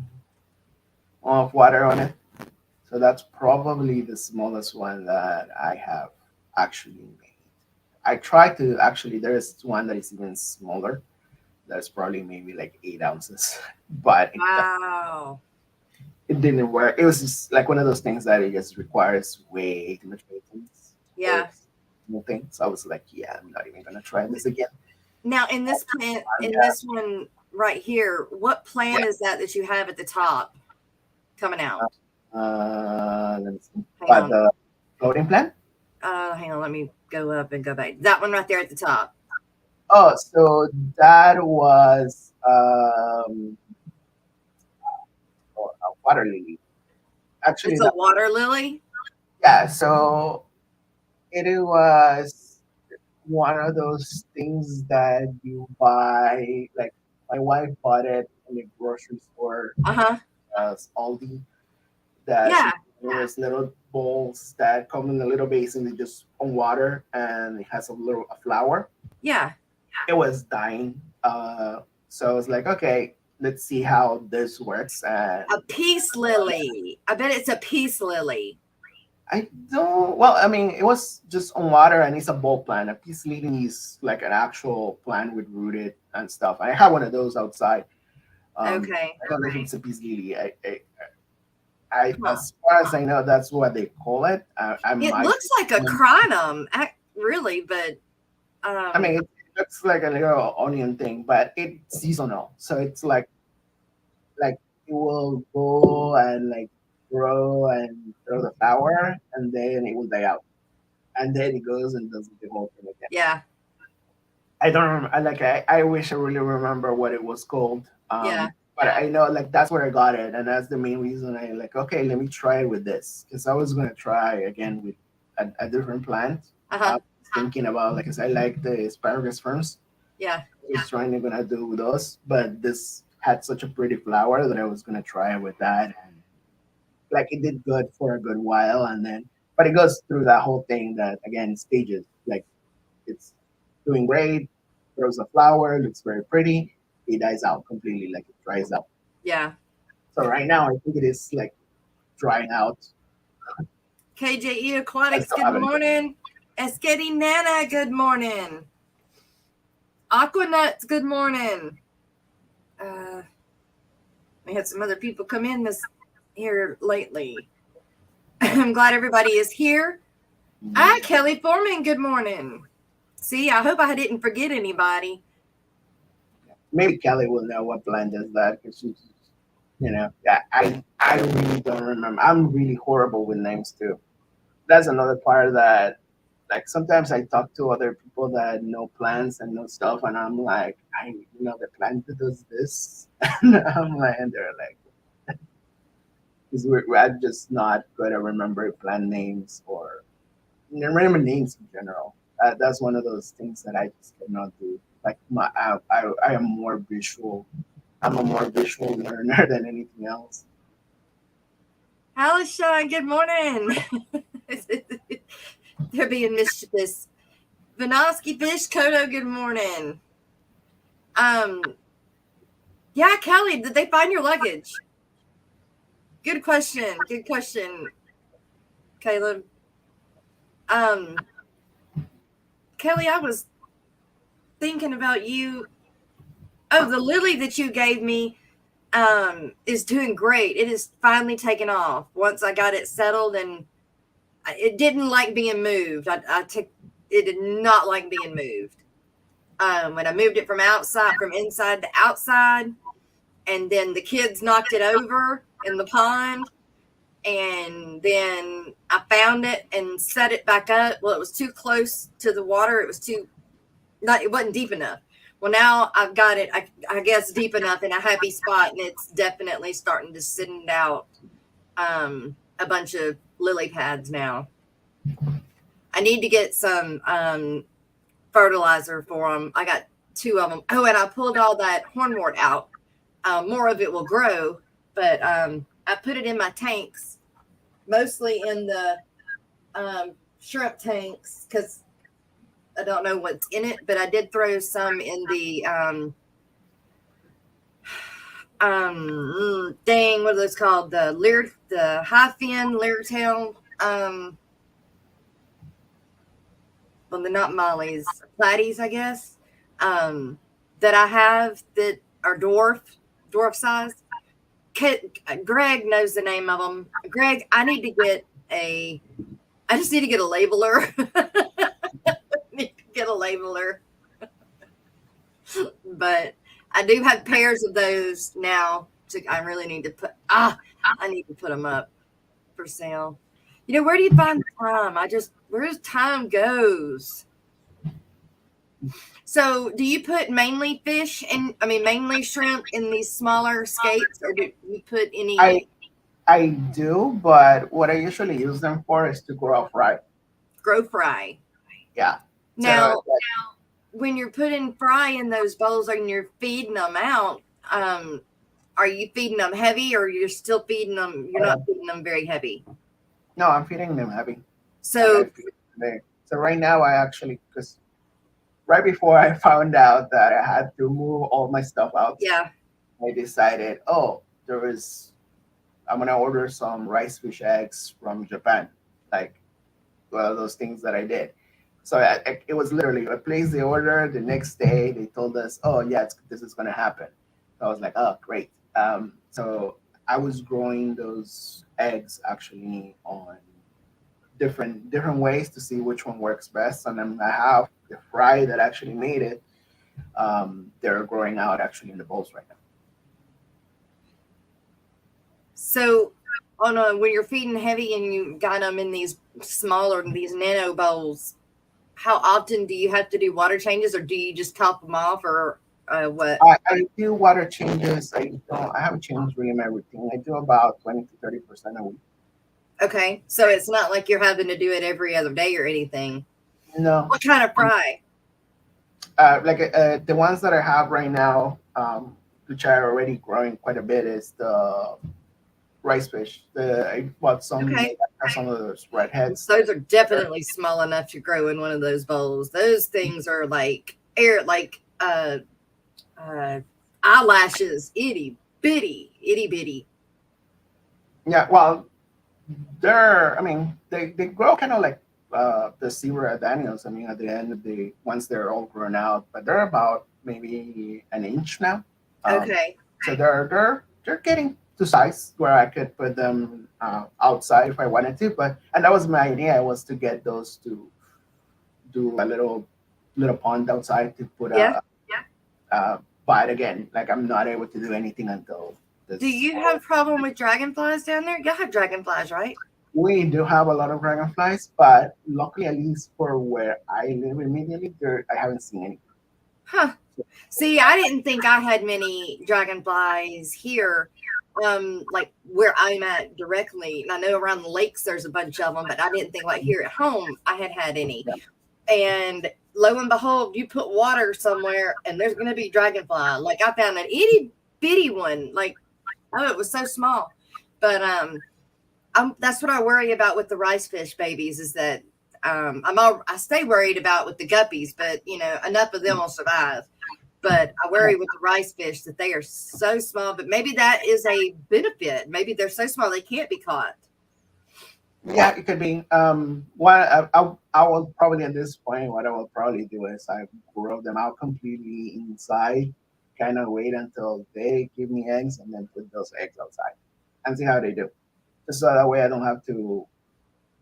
of water on it. So that's probably the smallest one that I have actually made. I tried to actually, there's one that is even smaller. That's probably maybe like 8 ounces, but Wow. it didn't work. It was just like one of those things that it just requires way too much maintenance. Yeah. Thing. So I was like, yeah, I'm not even gonna try this again. Now in this plant, this one right here, what plant is that you have at the top coming out? Let me see. The floating plant? Hang on, let me go up and go back. That one right there at the top. Oh, so that was a water lily. Actually, it's a water lily? Yeah, so it was one of those things that you buy, like my wife bought it in the grocery store. Aldi. There's little bowls that come in a little basin that just on water, and it has a flower. Yeah. It was dying. So I was like, okay, let's see how this works. A peace lily. I bet it's a peace lily. I don't. Well, I mean, it was just on water, and it's a bulb plant. A peace lily is like an actual plant with rooted and stuff. I have one of those outside. Okay. I don't know if it's a peace lily. As far as I know, that's what they call it. It looks like a crinum, really, but I mean, it looks like a little onion thing, but it's seasonal. So it's like it will go and like grow and throw the flower, and then it will die out, and then it goes and does the whole thing again. Yeah. I don't remember. I wish I really remember what it was called. But I know that's where I got it, and that's the main reason I okay, let me try it with this, because I was gonna try again with a different plant. I was thinking about because I like the asparagus ferns. Yeah. I was trying to gonna do those, but this had such a pretty flower that I was gonna try it with that, and it did good for a good while, and then but it goes through that whole thing that again stages. It's doing great, throws a flower, looks very pretty. It dies out completely, it dries out. Yeah. So right now, I think it is drying out. KJE Aquatics, good morning. Esketti Nana, good morning. Aquanuts, good morning. We had some other people come in here lately. I'm glad everybody is here. Kelly Foreman, good morning. See, I hope I didn't forget anybody. Maybe Kelly will know what plant is that, because she's, I really don't remember. I'm really horrible with names too. That's another part that, sometimes I talk to other people that know plants and know stuff, and I'm like, the plant that does this, and and they're like, because I'm just not good at remembering plant names or remember names in general. That's one of those things that I just cannot do. I am more visual. I'm a more visual learner than anything else. Alice Sean, good morning. They're being mischievous. Vinoski Fish Kodo, good morning. Yeah, Kelly, did they find your luggage? Good question. Good question, Caleb. Kelly, I was thinking about you. Oh, the lily that you gave me is doing great. It is finally taken off once I got it settled, and it didn't like being moved. It did not like being moved. When I moved it from inside to outside, and then the kids knocked it over in the pond, and then I found it and set it back up. Well, it was too close to the water. It wasn't deep enough. Well, now I've got it, I guess, deep enough in a happy spot, and it's definitely starting to send out a bunch of lily pads now. I need to get some fertilizer for them. I got 2 of them. Oh, and I pulled all that hornwort out. More of it will grow, but I put it in my tanks, mostly in the shrimp tanks, because I don't know what's in it, but I did throw some in the what are those called? The high fin leer tail. Well, they're not mollies, platies, I guess. That I have that are dwarf size. Greg knows the name of them. Greg, I just need to get a labeler. Get a labeler. But I do have pairs of those now. I really need to I need to put them up for sale. You know, where do you find the time? Where does time goes? So do you put mainly mainly shrimp in these smaller skates, or do you put any? I do, but what I usually use them for is to grow fry. Grow fry. Yeah. Now, when you're putting fry in those bowls and you're feeding them out, are you feeding them heavy, or you're still feeding them? You're not feeding them very heavy. No, I'm feeding them heavy. So right now, because right before I found out that I had to move all my stuff out, yeah, I decided, I'm gonna order some rice fish eggs from Japan, like those things that I did. So it was literally, I placed the order. The next day, they told us, "Oh yeah, this is gonna happen." So I was like, "Oh great." So I was growing those eggs actually on different ways to see which one works best, and then I have the fry that actually made it. They're growing out actually in the bowls right now. So, when you're feeding heavy and you got them in these nano bowls, how often do you have to do water changes, or do you just top them off, or what? I do water changes. I haven't changed really everything. I do about 20 to 30% a week. Okay, so it's not like you're having to do it every other day or anything. No. What kind of fry? The ones that I have right now, which are already growing quite a bit, is the rice fish. I bought some of those redheads. Those are definitely small enough to grow in one of those bowls. Those things are like eyelashes, itty bitty. Yeah, well, they grow kind of like the zebra Daniels. I mean, at the end of once they're all grown out, but they're about maybe an inch now. Okay. So they're getting to size where I could put them outside if I wanted to. And that was my idea, was to get those to do a little pond outside to put but again, like, I'm not able to do anything until this. Do you have a problem with dragonflies down there? You have dragonflies, right? We do have a lot of dragonflies, but luckily, at least for where I live immediately, I haven't seen any. Huh. See, I didn't think I had many dragonflies here, like where I'm at directly. And I know around the lakes there's a bunch of them, but I didn't think like here at home I had any. Yeah. And lo and behold, you put water somewhere and there's going to be dragonfly. Like, I found an itty bitty one. Like, it was so small. But that's what I worry about with the rice fish babies, is that I stay worried about with the guppies, but enough of them will survive. But I worry with the rice fish that they are so small, but maybe that is a benefit. Maybe they're so small they can't be caught. Yeah, it could be. I will probably at this point, what I will probably do is I grow them out completely inside, kind of wait until they give me eggs, and then put those eggs outside and see how they do. Just so that way I don't have to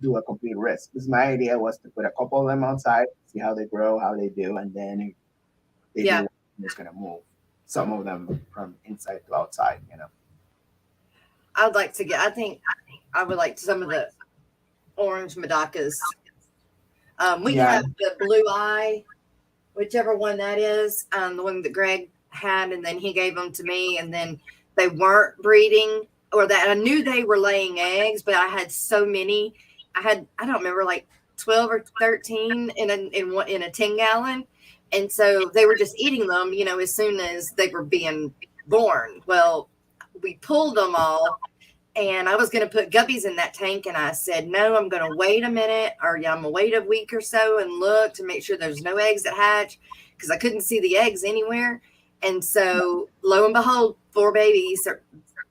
do a complete risk. Because my idea was to put a couple of them outside, see how they grow, how they do, and then if they Yeah. do, I'm just gonna move some of them from inside to outside. I'd like to get, I think I would like some of the orange Madakas. We Yeah, have the blue eye, whichever one that is, the one that Greg had, and then he gave them to me, and then they weren't breeding, or that I knew they were laying eggs, but I had so many. I don't remember, like 12 or 13 in a 10-gallon, and so they were just eating them, as soon as they were being born. Well, we pulled them all. And I was going to put guppies in that tank. And I said, no, I'm going to wait a minute, or I'm going to wait a week or so and look to make sure there's no eggs that hatch, because I couldn't see the eggs anywhere. And so lo and behold, 4 babies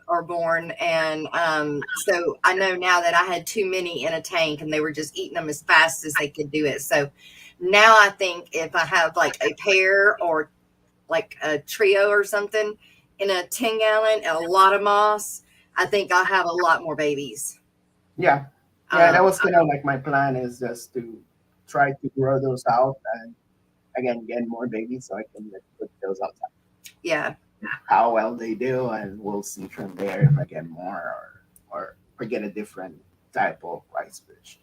are born. And so I know now that I had too many in a tank and they were just eating them as fast as they could do it. So now I think if I have like a pair or like a trio or something in a 10-gallon, a lot of moss, I think I'll have a lot more babies. yeah. That was kind of like my plan, is just to try to grow those out and again get more babies so I can put those outside. Yeah. How well they do, and we'll see from there if I get more or get a different type of rice fish.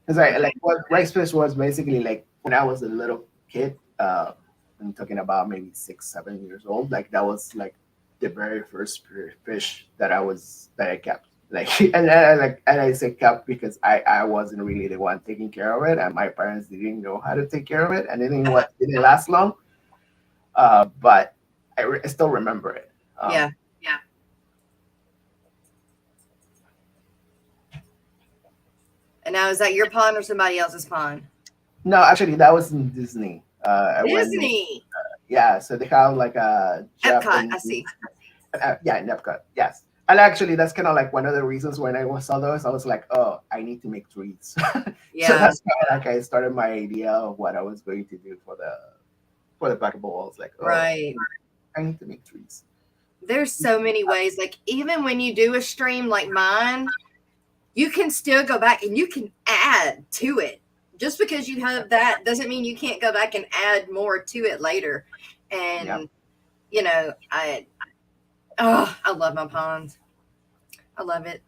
Because I like what rice fish was basically like when I was a little kid. I'm talking about maybe 6, 7 years old. Like that was like the very first fish that I kept. Like and I say kept because I wasn't really the one taking care of it, and my parents didn't know how to take care of it, and it didn't last long. But I still remember it. Yeah. And now, is that your pond or somebody else's pond? No, actually, that was in Disney. Disney. Yeah, so they have like a Epcot, I see. Yeah, in Epcot, yes. And actually, that's kind of like one of the reasons when I saw those, I was like, oh, I need to make trees. Yeah. So that's kind of like I started my idea of what I was going to do for the bucket bowl. I was like, oh, Right. I need to make trees. There's so many ways. Like even when you do a stream like mine, you can still go back and you can add to it. Just because you have that doesn't mean you can't go back and add more to it later. And I love my ponds. I love it.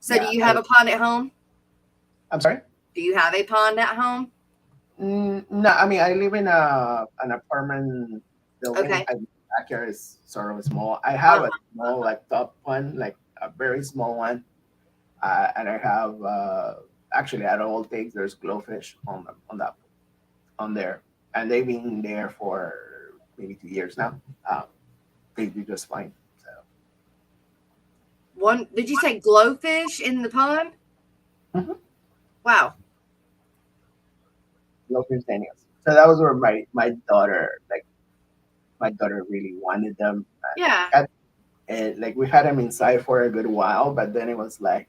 So do you have a pond at home? I'm sorry? Do you have a pond at home? No, I mean I live in an apartment building. Okay. My backyard is sort of small. I have a small like top one, like a very small one, and I have actually at all things there's glowfish on there, and they've been there for maybe 2 years now. They do just fine. So Did you say glowfish in the pond? Mm-hmm. Wow. glowfish Daniels. So that was where my daughter really wanted them. Yeah. And like we had them inside for a good while, but then it was like,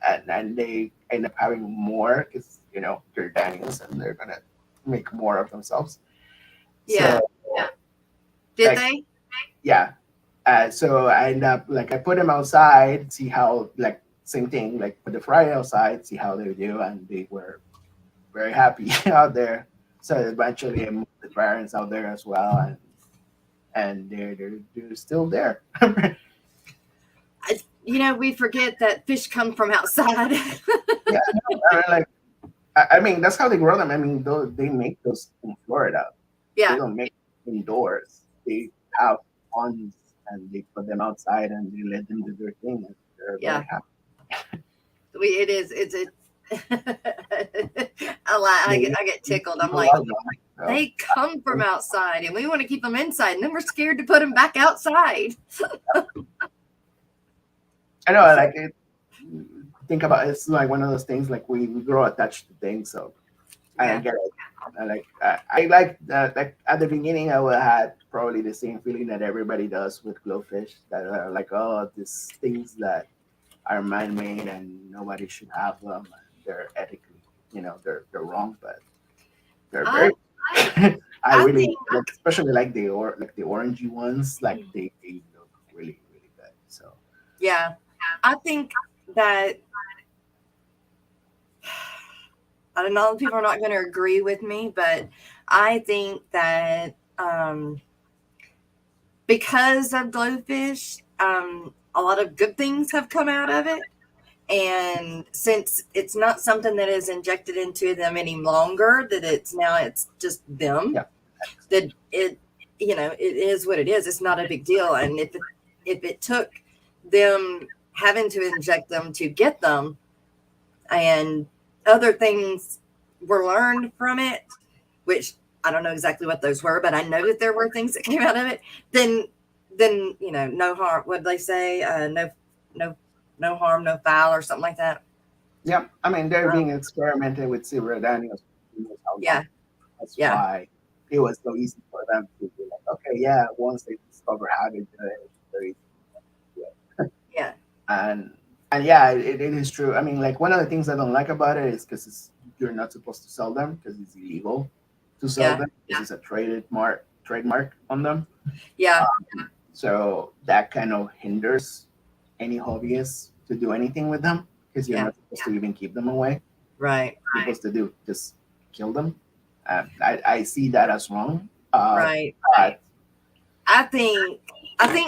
and they end up having more because they're Daniels and they're gonna make more of themselves. Yeah. So, Yeah. Did like, they? Yeah. So I end up like I put them outside, see how like same thing, like put the fry outside, see how they do, and they were very happy out there. So eventually I moved the parents out there as well, and they're still there. We forget that fish come from outside. Yeah, like I mean that's how they grow them. I mean they make those in Florida. They Yeah. don't make them indoors. They have ponds and they put them outside and they let them do their thing. And they're Yeah. very happy. It is. It's a. I get tickled. I'm like, So, they come from outside, and we want to keep them inside, and then we're scared to put them back outside. I know, like it. Think about it's like one of those things. Like we grow attached to things, so I Yeah. get it. I like that. Like at the beginning, I had probably the same feeling that everybody does with glowfish. That are like, oh, these things that are man-made and nobody should have them. They're ethically, they're wrong, but they're I very. I I really think like, especially like the orangey ones. Like they look really really good. So yeah, I think that I don't know. People are not going to agree with me, but I think that because of glowfish, a lot of good things have come out of it. And since it's not something that is injected into them any longer, that it's just them, yeah, that it is what it is. It's not a big deal. And if it took them having to inject them to get them, and other things were learned from it, which I don't know exactly what those were, but I know that there were things that came out of it, then no harm. What they say? No harm, no foul, or something like that. yeah. I mean, they're Um, being experimented with silver Daniels. Who knows how long. yeah, That's yeah, why it was so easy for them to be like, okay, yeah. Once they discover how to do it, it's very easy to do it. yeah, and and yeah, it is true. I mean, like one of the things I don't like about it is because you're not supposed to sell them because it's illegal to sell yeah, them. This is a trademark on them. yeah, So that kind of hinders any hobbyists to do anything with them because you're yeah. not supposed to even keep them away. Right, You're supposed to do just kill them. I see that as wrong. right. But I think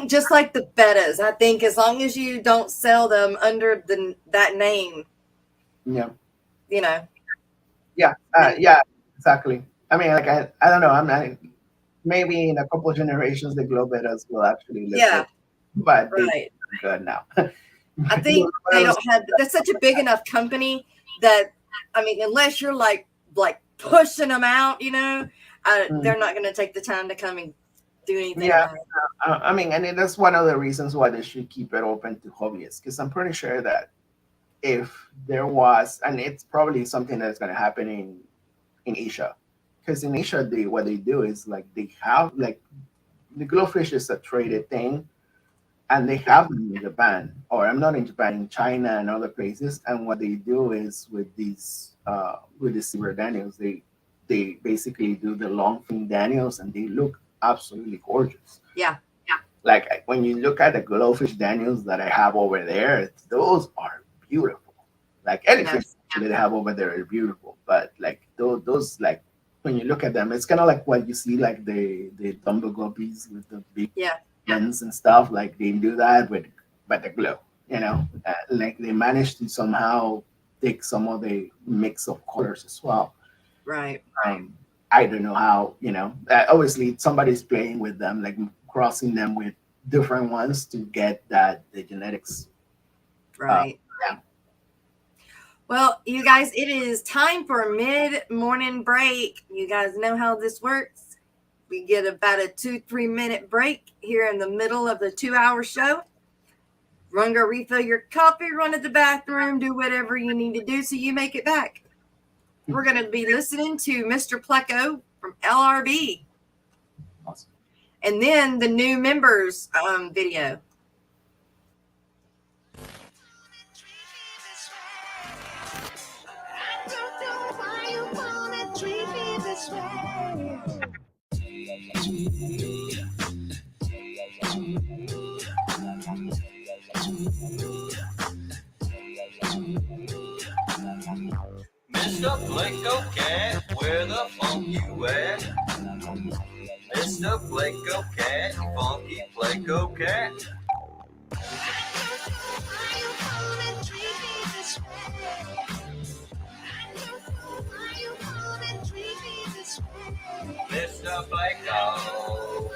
just like the bettas, I think as long as you don't sell them under that name, yeah, you know, yeah, exactly. I mean, like I don't know. I'm not. Maybe in a couple of generations, the Globetters will actually live yeah, good, but they right. good now. I think they don't have. That's such a big enough company that I mean, unless you're like pushing them out, they're not going to take the time to come and do anything Yeah, about it. I mean, and that's one of the reasons why they should keep it open to hobbyists, because I'm pretty sure that if there was, and it's probably something that's going to happen in Asia, because in Asia, what they do is like they have like the glowfish is a traded thing, and they have them in Japan, or I'm not in Japan, in China and other places. And what they do is with the silver Daniels, they basically do the long fin Daniels, and they look absolutely gorgeous. Yeah, Like when you look at the glowfish Daniels that I have over there, those are beautiful. Like anything yes, that I have over there is beautiful, but like those like when you look at them, it's kind of like what you see like the Dumbo guppies with the big yeah, lens and stuff. Like they do that with the glow, like they managed to somehow take some of the mix of colors as well. right, I don't know how, obviously somebody's playing with them, like crossing them with different ones to get that the genetics. right. Yeah. Well, you guys, it is time for mid-morning break. You guys know how this works. We get about a 2-3 minute break here in the middle of the 2-hour show. Run, go refill your coffee, run to the bathroom, do whatever you need to do so you make it back. We're going to be listening to Mr. Pleco from LRB. Awesome. And then the new members video. Mr. Pleco Cat, where the funk you at? Mr. Pleco Cat, funky Pleco Cat. Mr. Pleco.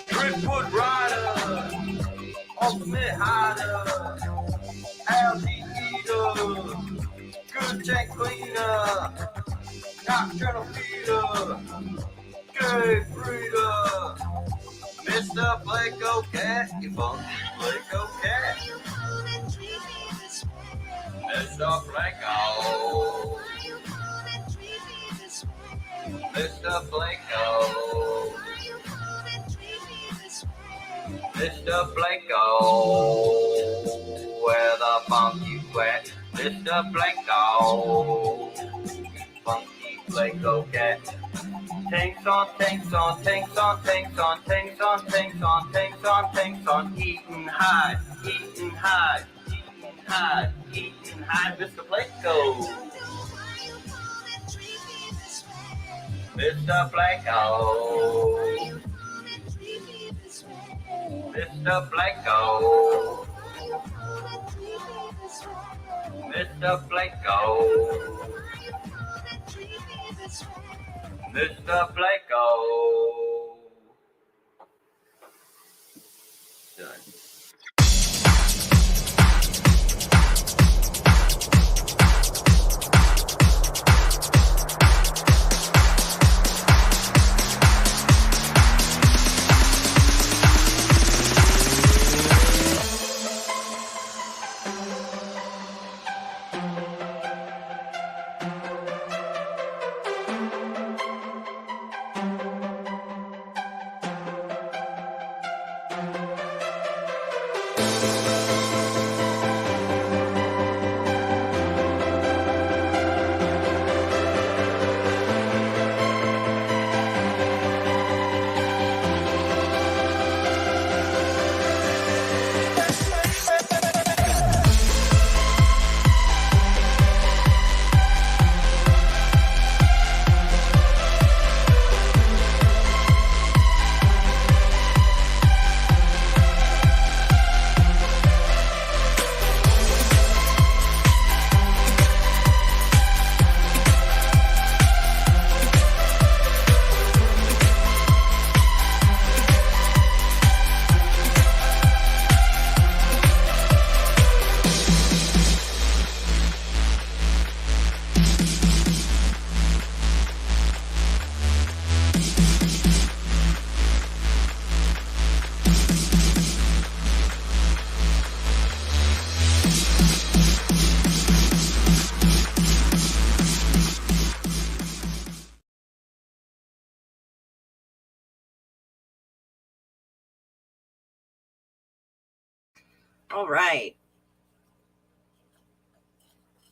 Driftwood Rider, Ultimate Hider, Algae Eater, Good Tank Cleaner, Nocturnal Feeder, Good Breeder, Mr. Pleco Cat, you funky Pleco Cat. Mr. Blanco. Mr. Blanco. Mr. Blanco. Where the funk you at? Mr. Blanco. Funky Blanco cat. Tanks on, tanks on, tanks on, tanks on, tanks on, tanks on, tanks on, tanks on, eating high, eating high, eating high, eating high, Mr. Blanco. Mr. Blanco. Mr. Blanco. Mr. Blanco. Mr. Blanco. Done. All right.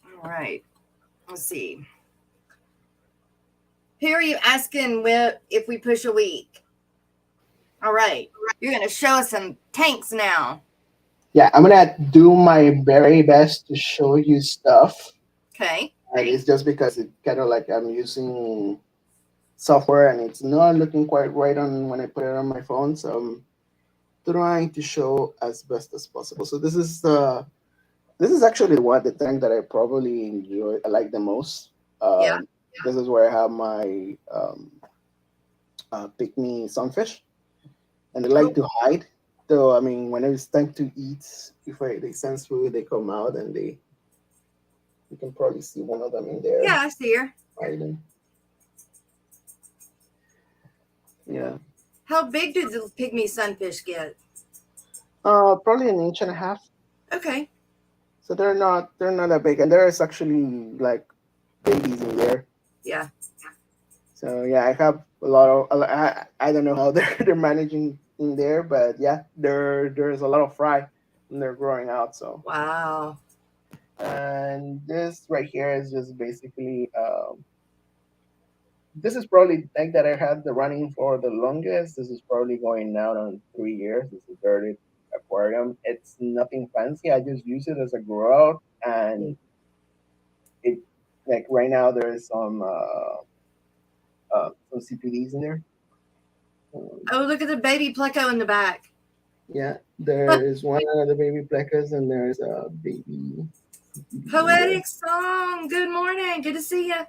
All right. Let's see. Here are you asking if we push a week? All right. You're going to show us some tanks now. Yeah, I'm gonna do my very best to show you stuff. Okay. And it's just because it kind of like I'm using software and it's not looking quite right on when I put it on my phone. So I'm trying to show as best as possible. So this is actually the tank that I probably enjoy. I like the most. Yeah. This is where I have my pick me sunfish, and they like to hide. So I mean, when it's time to eat, they sense food, they come out and you can probably see one of them in there. Yeah, I see her. Hiding. Yeah. How big do the pygmy sunfish get? Probably an inch and a half. Okay. So they're not that big, and there's actually like babies in there. Yeah. So yeah, I have a lot of. I don't know how they're managing in there, but yeah, there's a lot of fry when they're growing out. So wow. And this right here is just basically this is probably the tank that I had the running for the longest. This is probably going now on 3 years. This is dirty aquarium. It's nothing fancy. I just use it as a grow out, and it like right now there's some CPDs in there. Oh, look at the baby pleco in the back. Yeah, there is one of the baby plecas, and there's a baby. Poetic song. Good morning. Good to see you.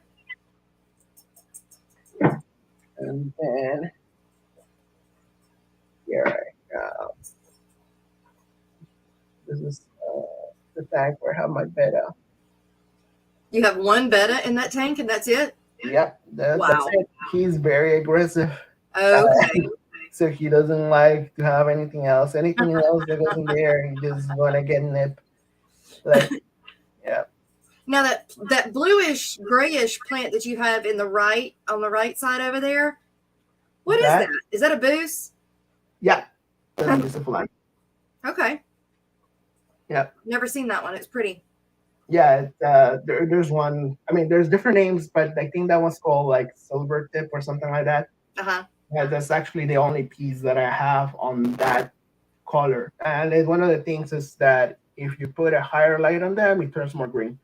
And then here I go. This is the tank where I have my betta. You have one betta in that tank, and that's it? Yep, that's Wow. it. He's very aggressive. Okay. So he doesn't like to have anything else. Anything else that goes in there, he just want to get nipped. Like, yeah. Now that bluish grayish plant that you have on the right side over there, what is that? Is that a boost? Yeah, that's beautiful line. Okay. Yeah. Never seen that one. It's pretty. Yeah, there's one. I mean, there's different names, but I think that one's called like silver tip or something like that. Uh-huh. Yeah, that's actually the only piece that I have on that color. And one of the things is that if you put a higher light on them, it turns more green.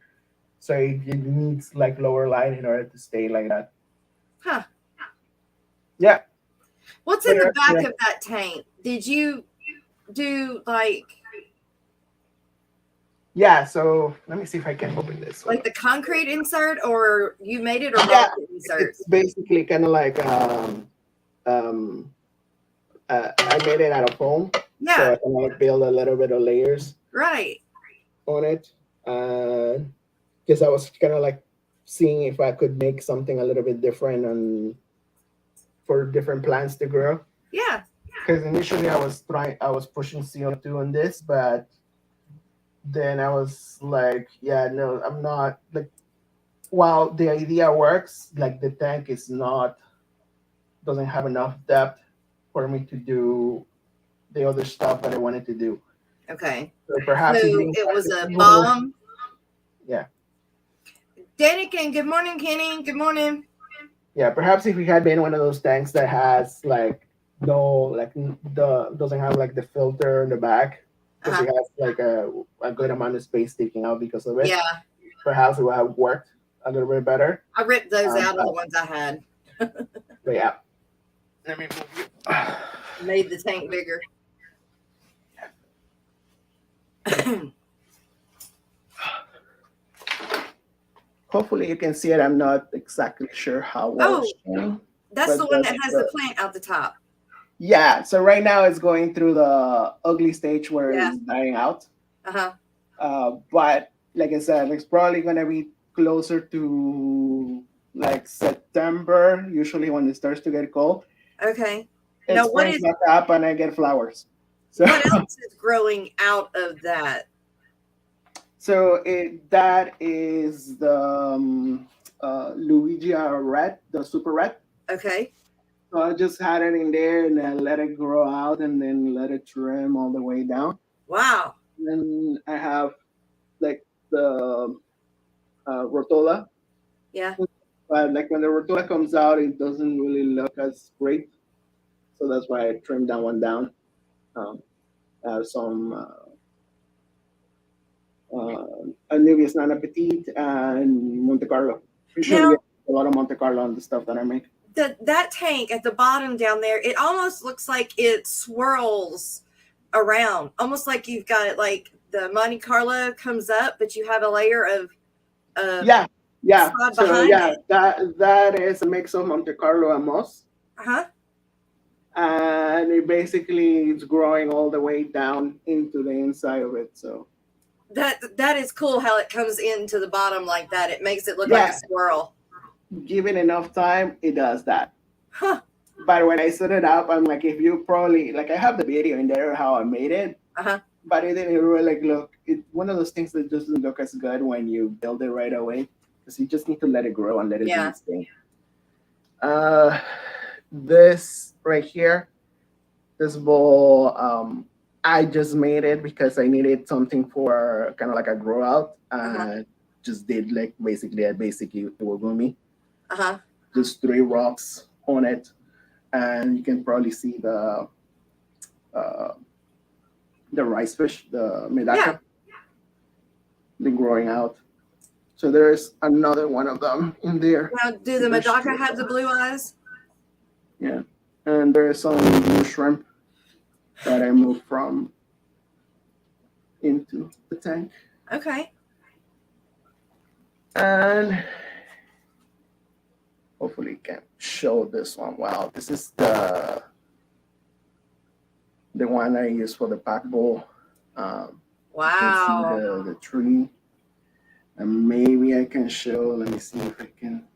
So it needs like lower light in order to stay like that. Huh. Yeah. What's in the back of that tank? Did you do like... Yeah, so let me see if I can open this. Like the concrete insert, or you made it, or yeah, inserts? It's basically kind of like I made it out of foam. Yeah. So I can like build a little bit of layers. Right. On it. Because I was kind of like seeing if I could make something a little bit different and for different plants to grow. Yeah. Because initially I was pushing CO2 on this, but then I was like, yeah, no, I'm not like, while the idea works, like the tank doesn't have enough depth for me to do the other stuff that I wanted to do. Okay. So perhaps it was a bomb. Yeah. Daniken, good morning, Kenny. Good morning. Yeah, perhaps if we had been one of those tanks that has like doesn't have like the filter in the back, because it has like a good amount of space taking out because of it. Yeah. Perhaps it would have worked a little bit better. I ripped those out of the ones I had. But yeah. Let me move you. Made the tank bigger. Hopefully you can see it. I'm not exactly sure how well it's showing. That's the one that has the plant out the top. Yeah, so right now it's going through the ugly stage where it's dying out. But like I said, it's probably going to be closer to like September, usually when it starts to get cold. Okay. It springs back up and I get flowers. So what else is growing out of that? So that is the Luigi red, the super red. Okay. So I just had it in there and I let it grow out and then let it trim all the way down. Wow. Then I have like the Rotola. Yeah. But like when the Rotola comes out, it doesn't really look as great. So that's why I trimmed that one down. I have some Anubias Nana Petite and Monte Carlo. Usually a lot of Monte Carlo on the stuff that I make. That tank at the bottom down there, it almost looks like it swirls around, almost like you've got it like the Monte Carlo comes up, but you have a layer of so that is a mix of Monte Carlo and moss. And it basically is growing all the way down into the inside of it. So that is cool how it comes into the bottom like that. It makes it look like a swirl. Given enough time, it does that. But when I set it up, I'm like, if you probably like, I have the video in there how I made it, but it didn't really look. It's one of those things that doesn't look as good when you build it right away, because you just need to let it grow and let it do its thing. This right here, this bowl, I just made it because I needed something for kind of like a grow out. Just did like basically a basic Iwagumi. Just 3 rocks on it, and you can probably see the rice fish, the medaka, been growing out. So there's another one of them in there. Now, do the medaka have the blue eyes? Yeah, and there's some blue shrimp that I moved from into the tank. Okay. And hopefully you can show this one. Wow, this is the one I use for the pack bowl. Wow. You can see the tree. And maybe I can show, let me see if I can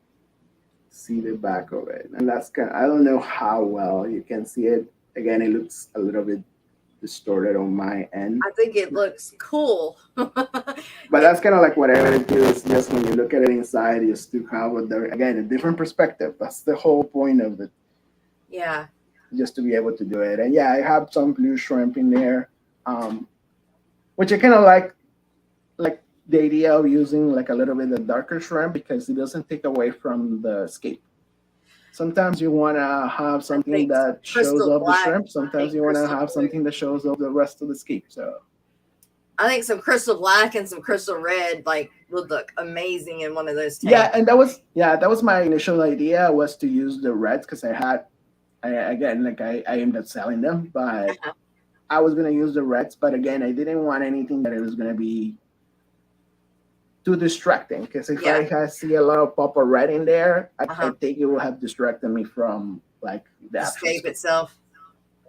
see the back of it. And that's I don't know how well you can see it. Again, it looks a little bit distorted on my end. I think it looks cool. But that's kind of like what I would do is just when you look at it inside, you still have a different perspective. That's the whole point of it. Yeah. Just to be able to do it. And yeah, I have some blue shrimp in there, which I kind of like the idea of using like a little bit of darker shrimp because it doesn't take away from the scape. Sometimes you want to have something that shows up the shrimp. Sometimes you want to have something that shows up the rest of the scape. So I think some crystal black and some crystal red like would look amazing in one of those tanks. Yeah, and that was my initial idea was to use the reds because I ended up selling them, but I was gonna use the reds. But again, I didn't want anything that it was gonna be too distracting because if I see a lot of pop of red in there, I think it will have distracted me from like the scape itself.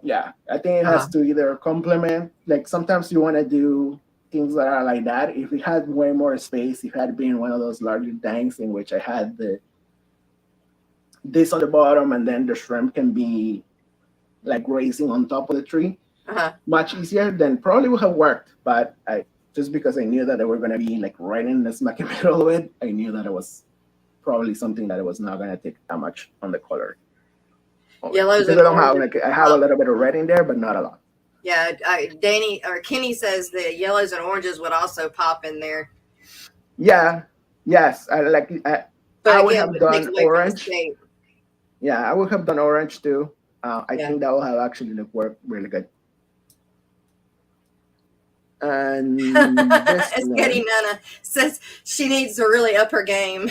Yeah, I think it has to either complement. Like sometimes you want to do things that are like that. If it had way more space, if it had been one of those larger tanks in which I had this on the bottom and then the shrimp can be like grazing on top of the tree, much easier, then probably would have worked. But just because I knew that they were going to be like right in the smack in the middle of it, I knew that it was probably something that it was not going to take that much on the color. Yellows because I have a little bit of red in there, but not a lot. Yeah, Kenny says the yellows and oranges would also pop in there. Yeah, yes, I would have done orange. Yeah, I would have done orange too. I think that will have actually worked really good. And as Getty Nana says, she needs to really up her game.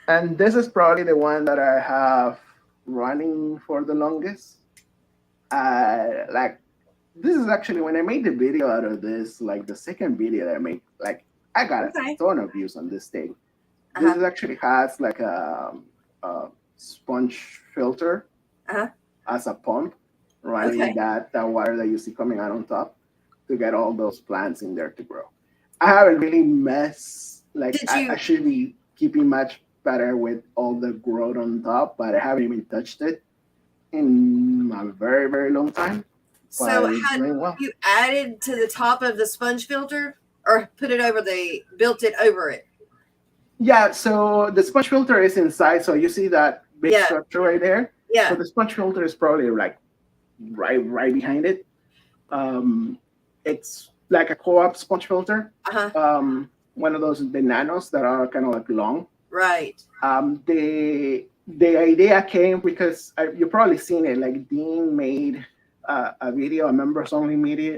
And this is probably the one that I have running for the longest. This is actually when I made the video out of this, like the second video that I made, like I got a ton of views on this thing. This actually has like a sponge filter as a pump running that water that you see coming out on top to get all those plants in there to grow. I haven't really messed, I should be keeping much better with all the growth on top, but I haven't even touched it in a very, very long time. So had you added to the top of the sponge filter or built it over it? Yeah, so the sponge filter is inside, so you see that big structure right there? Yeah. So the sponge filter is probably like right behind it. It's like a co-op sponge filter. One of those the nanos that are kind of like long. Right. The idea came because you've probably seen it. Like Dean made a video, a members only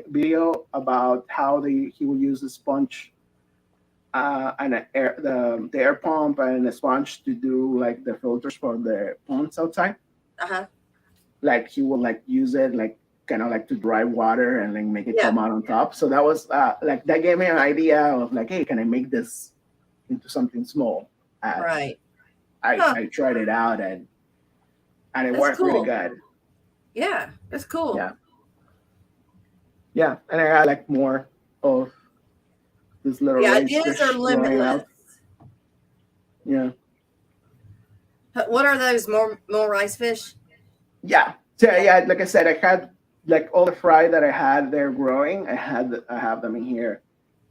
video about how he will use the sponge and the air pump and the sponge to do like the filters for the ponds outside. Like he will like use it like kind of like to dry water and like make it come out on top. So that was like that gave me an idea of like, hey, can I make this into something small? Right. I tried it out and it worked really good. Yeah, that's cool. Yeah, and I got like more of this little ideas are limitless. Yeah. What are those more rice fish? Yeah. So yeah, like I said, I had like all the fry that I had there growing. I have them in here.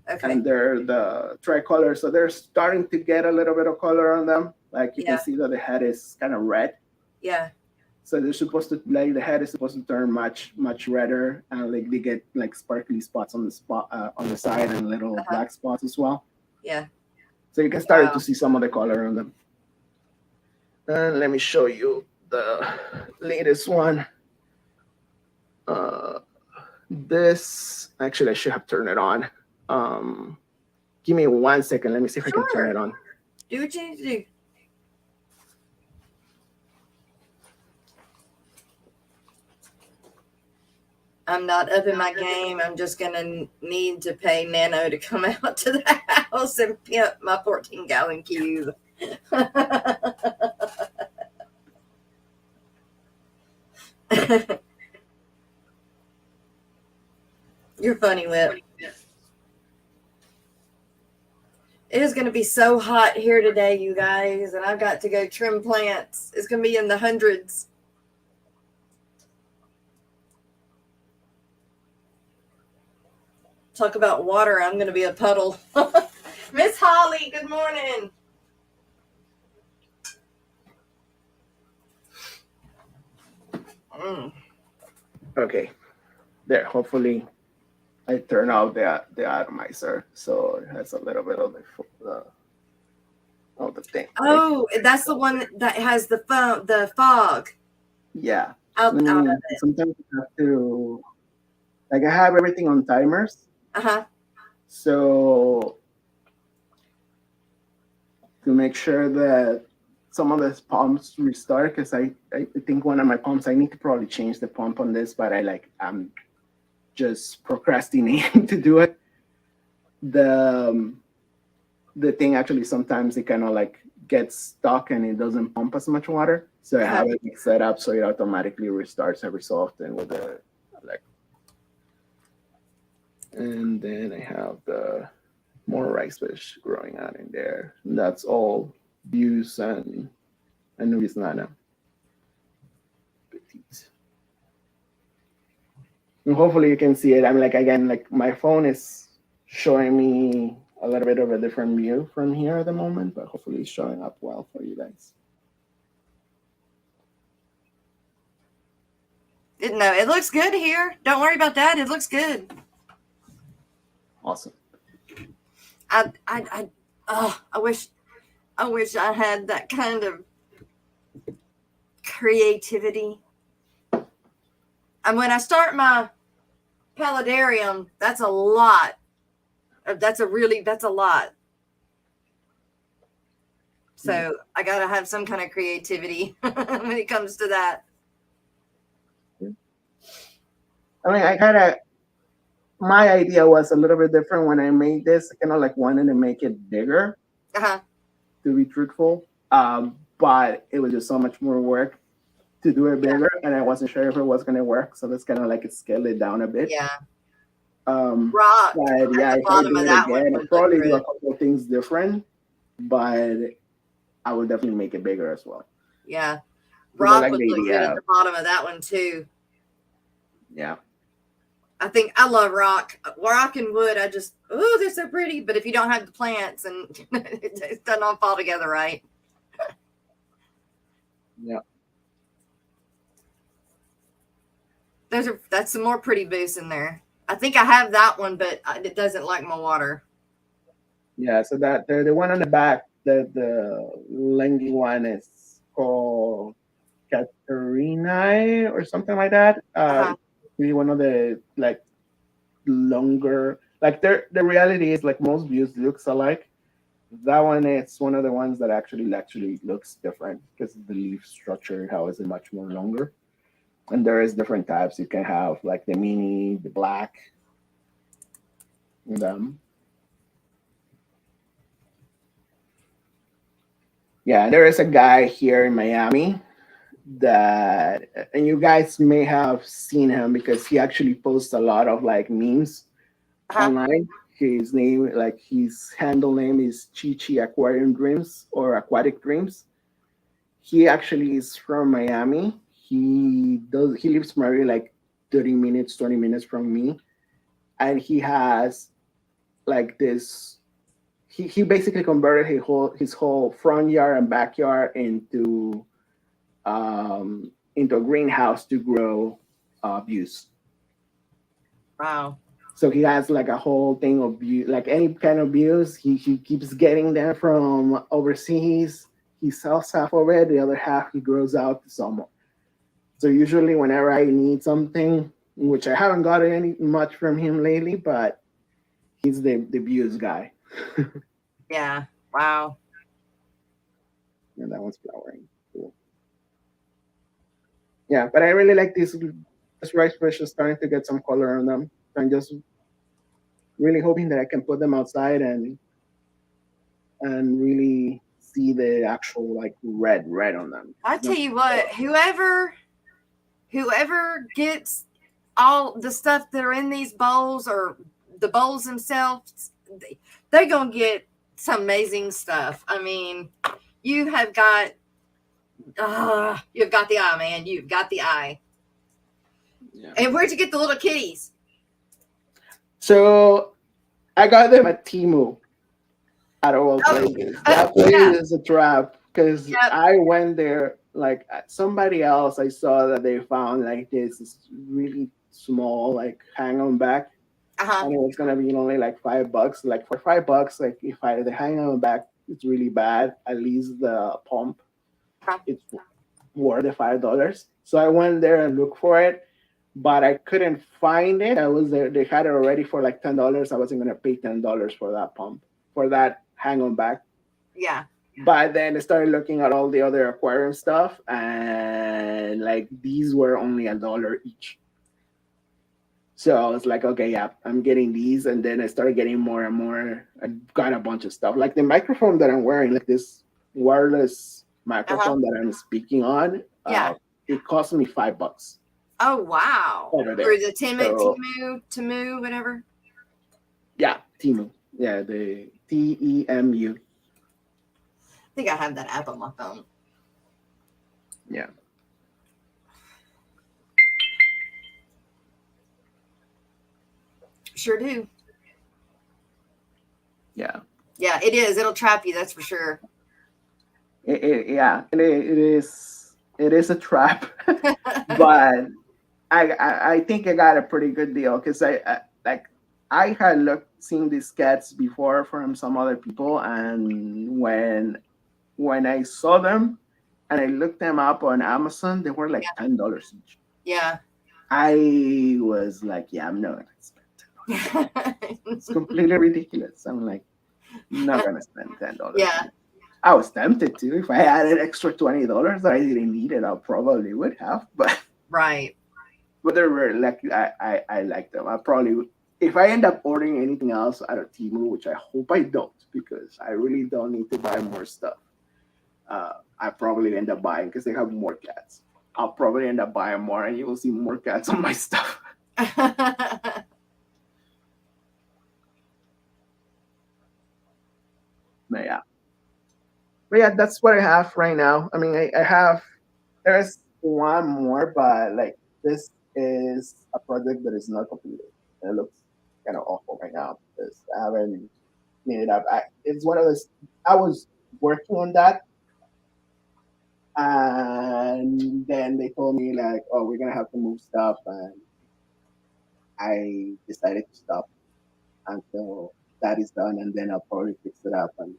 Okay. And they're the tricolor, so they're starting to get a little bit of color on them. Like you can see that the head is kind of red. Yeah. So they're supposed to the head is supposed to turn much redder, and like they get like sparkly spots on the side and little black spots as well. Yeah. So you can start to see some of the color on them. And let me show you the latest one. This actually I should have turned it on. Give me 1 second. Let me see if I can turn it on. Do what you need to do. I'm not up in my game. I'm just going to need to pay Nano to come out to the house and pimp my 14-gallon cube. You're funny, Whip. It is going to be so hot here today, you guys, and I've got to go trim plants. It's going to be in the hundreds. Talk about water. I'm going to be a puddle. Miss Holly, good morning. Okay, there. Hopefully, I turn off the atomizer, so it has a little bit of the thing. Oh, that's the one that has the fog. Yeah. Out of it. Sometimes you have to, like, I have everything on timers. So to make sure that some of the pumps restart, because I think one of my pumps, I need to probably change the pump on this, but I'm just procrastinating to do it. The thing actually sometimes it kind of like gets stuck and it doesn't pump as much water. So I have it set up so it automatically restarts every so often with the like. And then I have the more rice fish growing out in there. And that's all Buse and Nubis Nana. And hopefully you can see it. I'm like, again, like my phone is showing me a little bit of a different view from here at the moment, but hopefully it's showing up well for you guys. No, it looks good here. Don't worry about that. It looks good. Awesome. I wish I had that kind of creativity. And when I start my paludarium, that's a lot. That's a lot. So I gotta have some kind of creativity when it comes to that. I mean, my idea was a little bit different when I made this. I kind of like wanted to make it bigger, to be truthful. But it was just so much more work to do it bigger, and I wasn't sure if it was going to work. So let's kind of like scale it down a bit. Yeah. Rock. But yeah, if I do it again, I'll probably do a couple of things different, but I will definitely make it bigger as well. Yeah. Rock would look good at the bottom of that one too. Yeah. I love rock. Rock and wood, they're so pretty. But if you don't have the plants, and it doesn't all fall together right. Yeah. That's some more pretty boosts in there. I think I have that one, but it doesn't like my water. Yeah, so that the one on the back, the Lengy one is called Katerina or something like that. Really one of the like longer, like the reality is like most views looks alike. That one is one of the ones that actually looks different because the leaf structure, how is it much more longer. And there is different types. You can have like the mini, the black, and yeah, there is a guy here in Miami that, and you guys may have seen him because he actually posts a lot of like memes online. His name, like his handle name is Chi Aquarium Dreams or Aquatic Dreams. He actually is from Miami. He lives maybe like 30 minutes, 20 minutes from me. And he has like this, he basically converted his whole front yard and backyard into a greenhouse to grow views. Wow. So he has like a whole thing of view, like any kind of views. He keeps getting them from overseas. He sells half of it. The other half he grows out to some. So usually whenever I need something, which I haven't gotten any much from him lately, but he's the views guy. Yeah. Wow. And that one's flowering. Cool. Yeah, but I really like these rice fishes starting to get some color on them. I'm just really hoping that I can put them outside and really see the actual like red on them. I tell you what, whoever gets all the stuff that are in these bowls or the bowls themselves, they're gonna get some amazing stuff. I mean, you have got the eye, man. You've got the eye. Yeah. And where'd you get the little kitties? So I got them at Timu at all Oh, places. That place yeah. is a trap because Yep. I went there like somebody else. I saw that they found like this really small like hang on back, Uh-huh. and it was gonna be only like $5. Like for $5, like if I the hang on back it's really bad. At least the pump Uh-huh. it's worth the $5. So I went there and looked for it, but I couldn't find it. I was there; they had it already for like $10. I wasn't gonna pay $10 for that pump for that hang on back. Yeah. But then I started looking at all the other aquarium stuff, and like these were only $1 each. So I was like, okay, yeah, I'm getting these. And then I started getting more and more. I got a bunch of stuff. Like the microphone that I'm wearing, like this wireless Uh-huh. microphone that I'm speaking on, Yeah. it cost me $5 Oh, wow. over Through there. the So Temu, whatever. yeah, Timu. Yeah, the TEMU. I think I have that app on my phone. Yeah. Sure do. Yeah. Yeah, it is. It'll trap you, that's for sure. Yeah, it is a trap, but I think I got a pretty good deal because I like I had seen these cats before from some other people, and when I saw them and I looked them up on Amazon, they were like $10 each. Yeah. I was like, yeah, I'm not gonna spend $10. It's completely ridiculous. I'm like, I'm not gonna spend $10. Yeah. I was tempted to. If I had an extra $20 that I didn't need it, I probably would have. Right. But they're very lucky. I like them. I probably would, if I end up ordering anything else out of Temu, which I hope I don't, because I really don't need to buy more stuff. I probably end up buying because they have more cats. I'll probably end up buying more, and you will see more cats on my stuff. But yeah. But yeah, that's what I have right now. I mean, I have there's one more, but like this is a project that is not completed. And it looks kind of awful right now because I haven't cleaned it up. It's one of those. I was working on that, and then they told me like, "Oh, we're gonna have to move stuff," and I decided to stop until that is done, and then I'll probably fix it up, and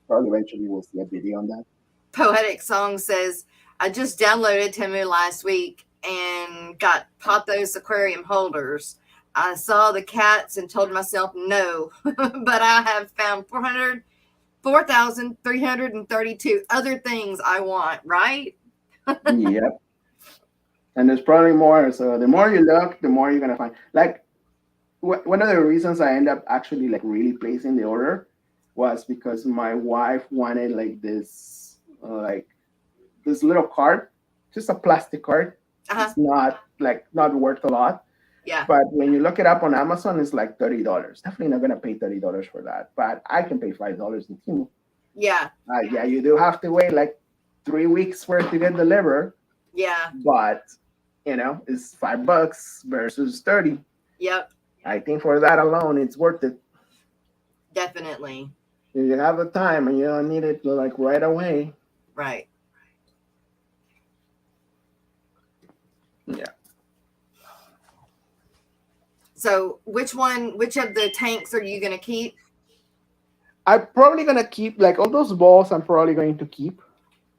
probably eventually we'll see a video on that. Poetic Song says, I just downloaded Temu last week and got Pathos aquarium holders. I saw the cats and told myself no, but I have found 4,332 other things I want, right? Yep. And there's probably more. So the more you look, the more you're gonna find. Like one of the reasons I end up actually like really placing the order was because my wife wanted like this little card, just a plastic card. Uh-huh. It's not worth a lot. Yeah. But when you look it up on Amazon, it's like $30. Definitely not gonna pay $30 for that. But I can pay $5 in Temu. Yeah. Yeah, you do have to wait like 3 weeks for it to get delivered. Yeah. But it's $5 versus 30. Yep. I think for that alone, it's worth it. Definitely. If you have the time and you don't need it like right away. Right. Yeah. So which of the tanks are you going to keep? I'm probably going to keep like all those balls. I'm probably going to keep.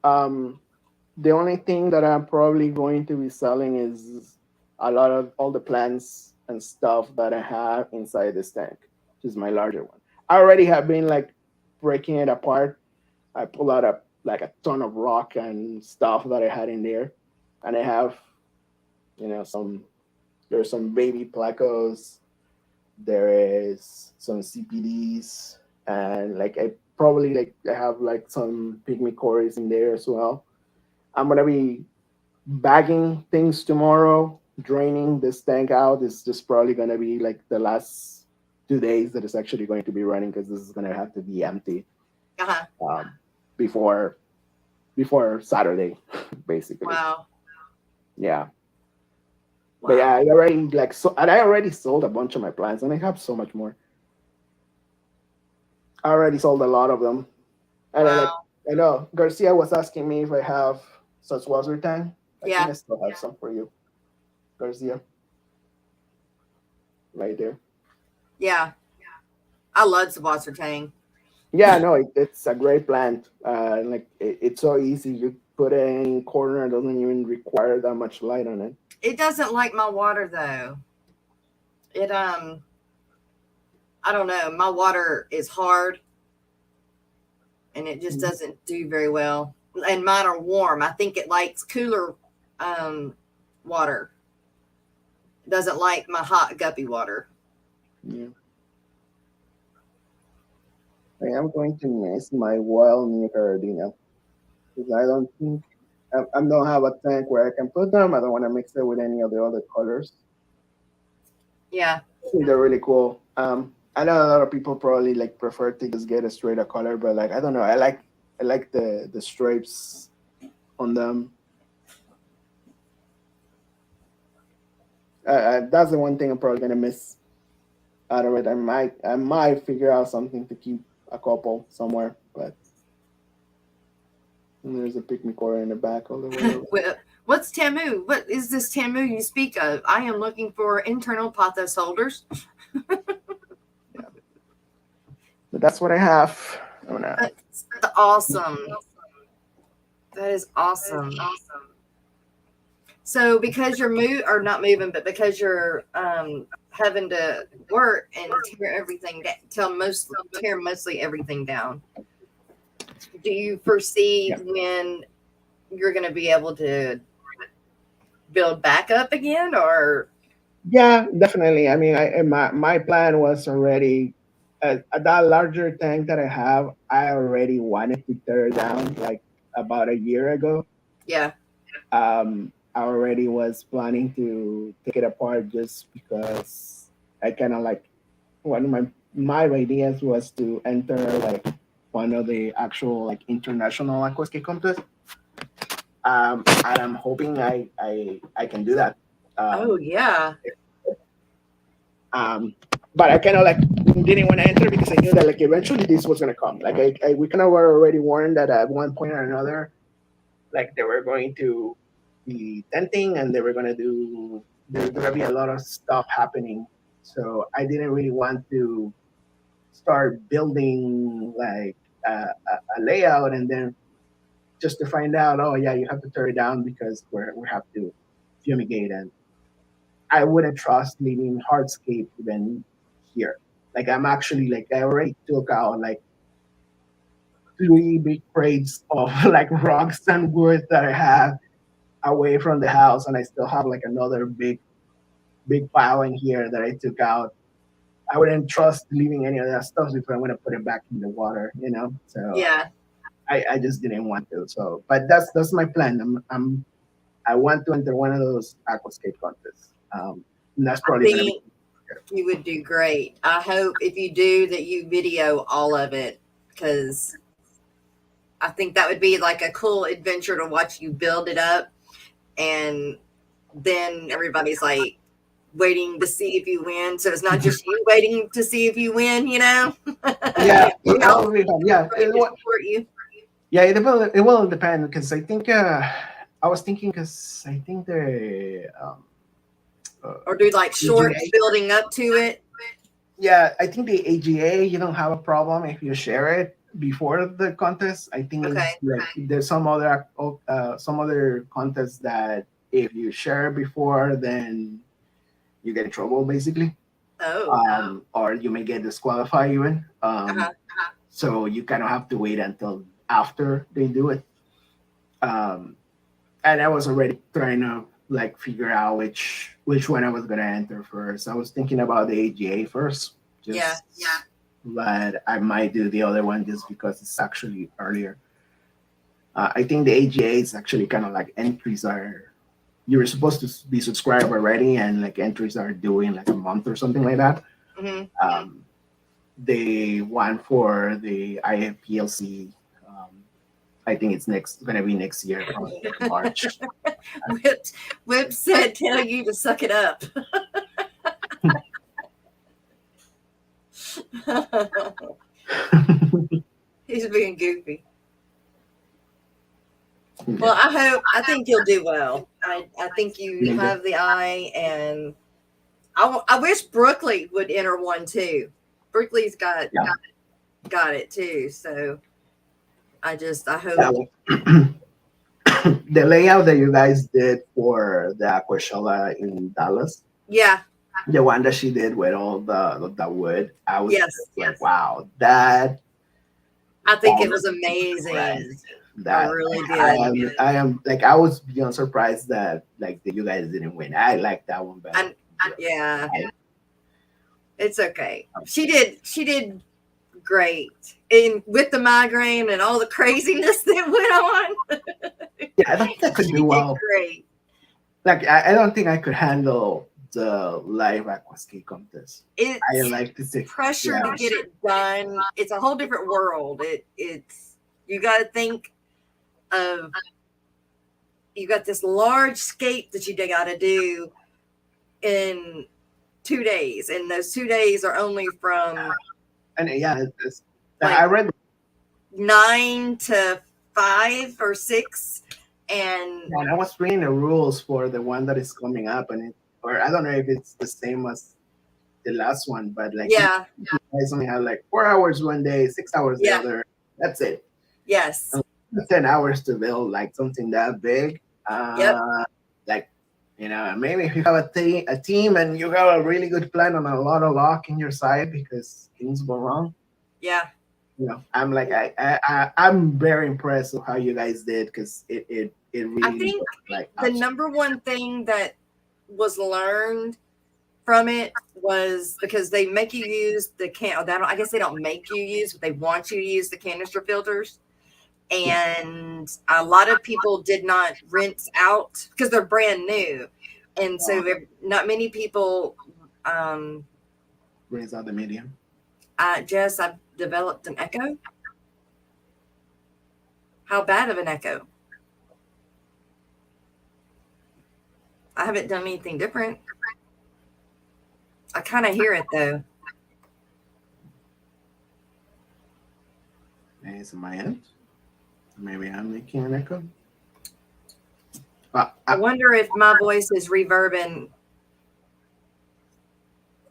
The only thing that I'm probably going to be selling is a lot of all the plants and stuff that I have inside this tank, which is my larger one. I already have been like breaking it apart. I pull out a ton of rock and stuff that I had in there, and I have, there's some baby placos, there is some CPDs, and like I have like some pygmy cories in there as well. I'm gonna be bagging things tomorrow, draining this tank out. It's just probably gonna be like the last 2 days that it's actually going to be running because this is gonna have to be empty before Saturday, basically. Wow. Yeah. Wow. But yeah, I already sold a bunch of my plants, and I have so much more. I already sold a lot of them. And then, like, Wow. I know Garcia was asking me if I have such water tank. I think Yeah. I still have some for you, Garcia, right there. Yeah. I love the tang. Yeah, no, it's a great plant. Like it's so easy. You put it in any corner. It doesn't even require that much light on it. It doesn't like my water though. It I don't know. My water is hard and it just doesn't do very well. And mine are warm. I think it likes cooler water. It doesn't like my hot guppy water. Yeah. I am going to miss my wild New Carolina because I don't think I don't have a tank where I can put them. I don't want to mix it with any of the other colors. Yeah. I think they're really cool. I know a lot of people probably like prefer to just get a straight up color, but like I don't know. I like the stripes on them. That's the one thing I'm probably gonna miss out of it. I might figure out something to keep a couple somewhere, but there's a picnic core in the back all the way over. What's Tamu? What is this Tamu you speak of? I am looking for internal pothos holders. Yeah, but that's what I have. I'm gonna, That's awesome. That is awesome. So because you're or not moving, but because you're having to work and tear mostly everything down, do you foresee when you're going to be able to build back up again, or? yeah, definitely. I mean, my plan was already that larger tank that I have. I already wanted to tear down like about a year ago. Yeah. I already was planning to take it apart just because I kind of like one of my ideas was to enter like one of the actual like international aquascape contests. And I'm hoping I can do that. Oh yeah. But I kind of like didn't want to enter because I knew that like eventually this was gonna come. Like we kind of were already warned that at one point or another, like they were going to be tenting and they were gonna do. There's gonna be a lot of stuff happening. So I didn't really want to start building like a layout and then just to find out, oh yeah, you have to tear it down because we have to fumigate, and I wouldn't trust leaving hardscape even here. Like I'm actually like I already took out like 3 big crates of like rocks and wood that I have away from the house, and I still have like another big pile in here that I took out. I wouldn't trust leaving any of that stuff if I want to put it back in the water, you know. So Yeah. I just didn't want to. So, but that's my plan. I want to enter one of those aquascape contests. And that's I probably going to be. think you would do great. I hope if you do that you video all of it, because I think that would be like a cool adventure to watch you build it up, and then everybody's like waiting to see if you win. So it's not just you waiting to see if you win, you know? Yeah, You that know, would be fun. Yeah, ready to support you. yeah, it will depend because I think I was thinking because I think the Or do like shorts AGA, building up to it. yeah, I think the AGA you don't have a problem if you share it before the contest. I think Okay. it's like there's some other contests that if you share before, then you get in trouble basically, Oh. or you may get disqualified even. Uh-huh. So you kind of have to wait until after they do it. And I was already trying to like figure out which one I was gonna enter first. I was thinking about the AGA first. Yeah. But I might do the other one just because it's actually earlier. I think the AGA is actually kind of like entries are you were supposed to be subscribed already, and like entries are due in like a month or something like that. Mm-hmm. The one for the IFPLC, I think it's gonna be next year, probably like March. Whip said, "Tell you to suck it up." He's being goofy. Well, I think you'll do well. I think you have the eye, and I wish Brooklyn would enter one too. Brooklyn's got it too. So I hope. The layout that you guys did for the Aquashella in Dallas, Yeah. the one that she did with all the wood, I was Yes. like, wow, that. I think it was amazing. That I really did. I am like, I was beyond surprised that like that you guys didn't win. I like that one better. Yeah. It's okay. She did great. And with the migraine and all the craziness that went on. Yeah, I don't think I could do well. Great. Like I don't think I could handle the live aquascape contest. I like the pressure to get it done. It's a whole different world. It's you got to think of, you got this large scape that you got to do in 2 days, and those 2 days are only from I read 9 to 5 or 6, and I was reading the rules for the one that is coming up, and or I don't know if it's the same as the last one, but like you guys only have like 4 hours one day, 6 hours the other. That's it. Yes. 10 hours to build like something that big. Like, you know, maybe if you have a team and you have a really good plan and a lot of luck in your side because things go wrong. Yeah. You know, I'm like I'm very impressed with how you guys did, because it really. I think like the number one thing that was learned from it was because they make you use the I guess they don't make you use, but they want you to use the canister filters. And a lot of people did not rinse out because they're brand new. And so not many people rinse out the medium. Jess, I've developed an echo. How bad of an echo? I haven't done anything different. I kind of hear it though. Maybe it's on my end. Maybe I'm making an echo. I wonder if my voice is reverbing.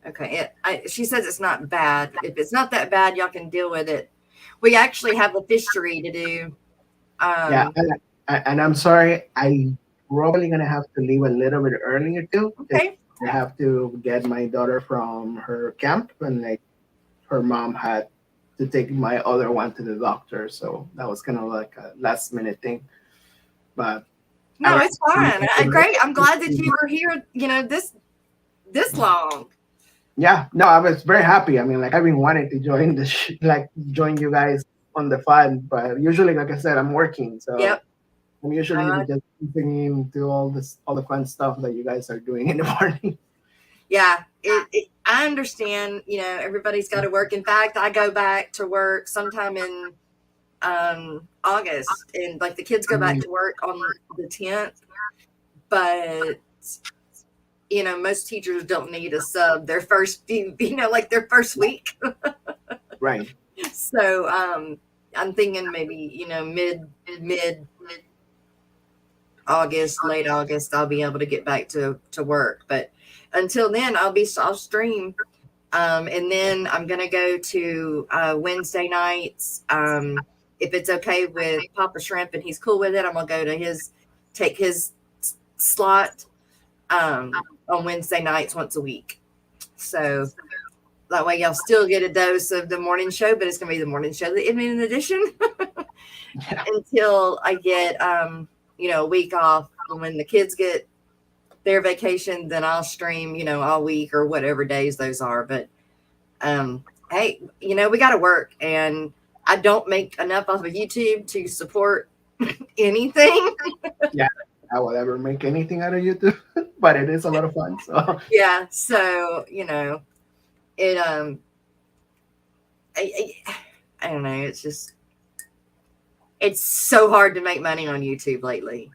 Okay, she says it's not bad. If it's not that bad, y'all can deal with it. We actually have a fishery to do. And I'm sorry, I'm probably gonna have to leave a little bit earlier too. Okay. I have to get my daughter from her camp, and like her mom had to take my other one to the doctor, so that was kind of like a last minute thing. But no, it's fine. Great. I'm glad that you were here. You know, this long. Yeah, no, I was very happy. I mean, like I've been wanting to join join you guys on the fun, but usually, like I said, I'm working, so I'm usually just listening to all the fun stuff that you guys are doing in the morning. Yeah, I understand. You know, everybody's got to work. In fact, I go back to work sometime in August, and like the kids go back to work on the 10th. But you know, most teachers don't need a sub their first few, like their first week. Right. So I'm thinking maybe mid August, late August, I'll be able to get back to work. But until then, I'll stream. And then I'm going to go to Wednesday nights. If it's okay with Papa Shrimp and he's cool with it, I'm going to go to take his slot on Wednesday nights once a week. So that way y'all still get a dose of the morning show, but it's going to be the morning show, the evening edition until I get, a week off. When the kids get their vacation, then I'll stream, all week or whatever days those are. But, hey, we got to work, and I don't make enough off of YouTube to support anything. Yeah, I will ever make anything out of YouTube, but it is a lot of fun. So yeah, so it I don't know. It's so hard to make money on YouTube lately.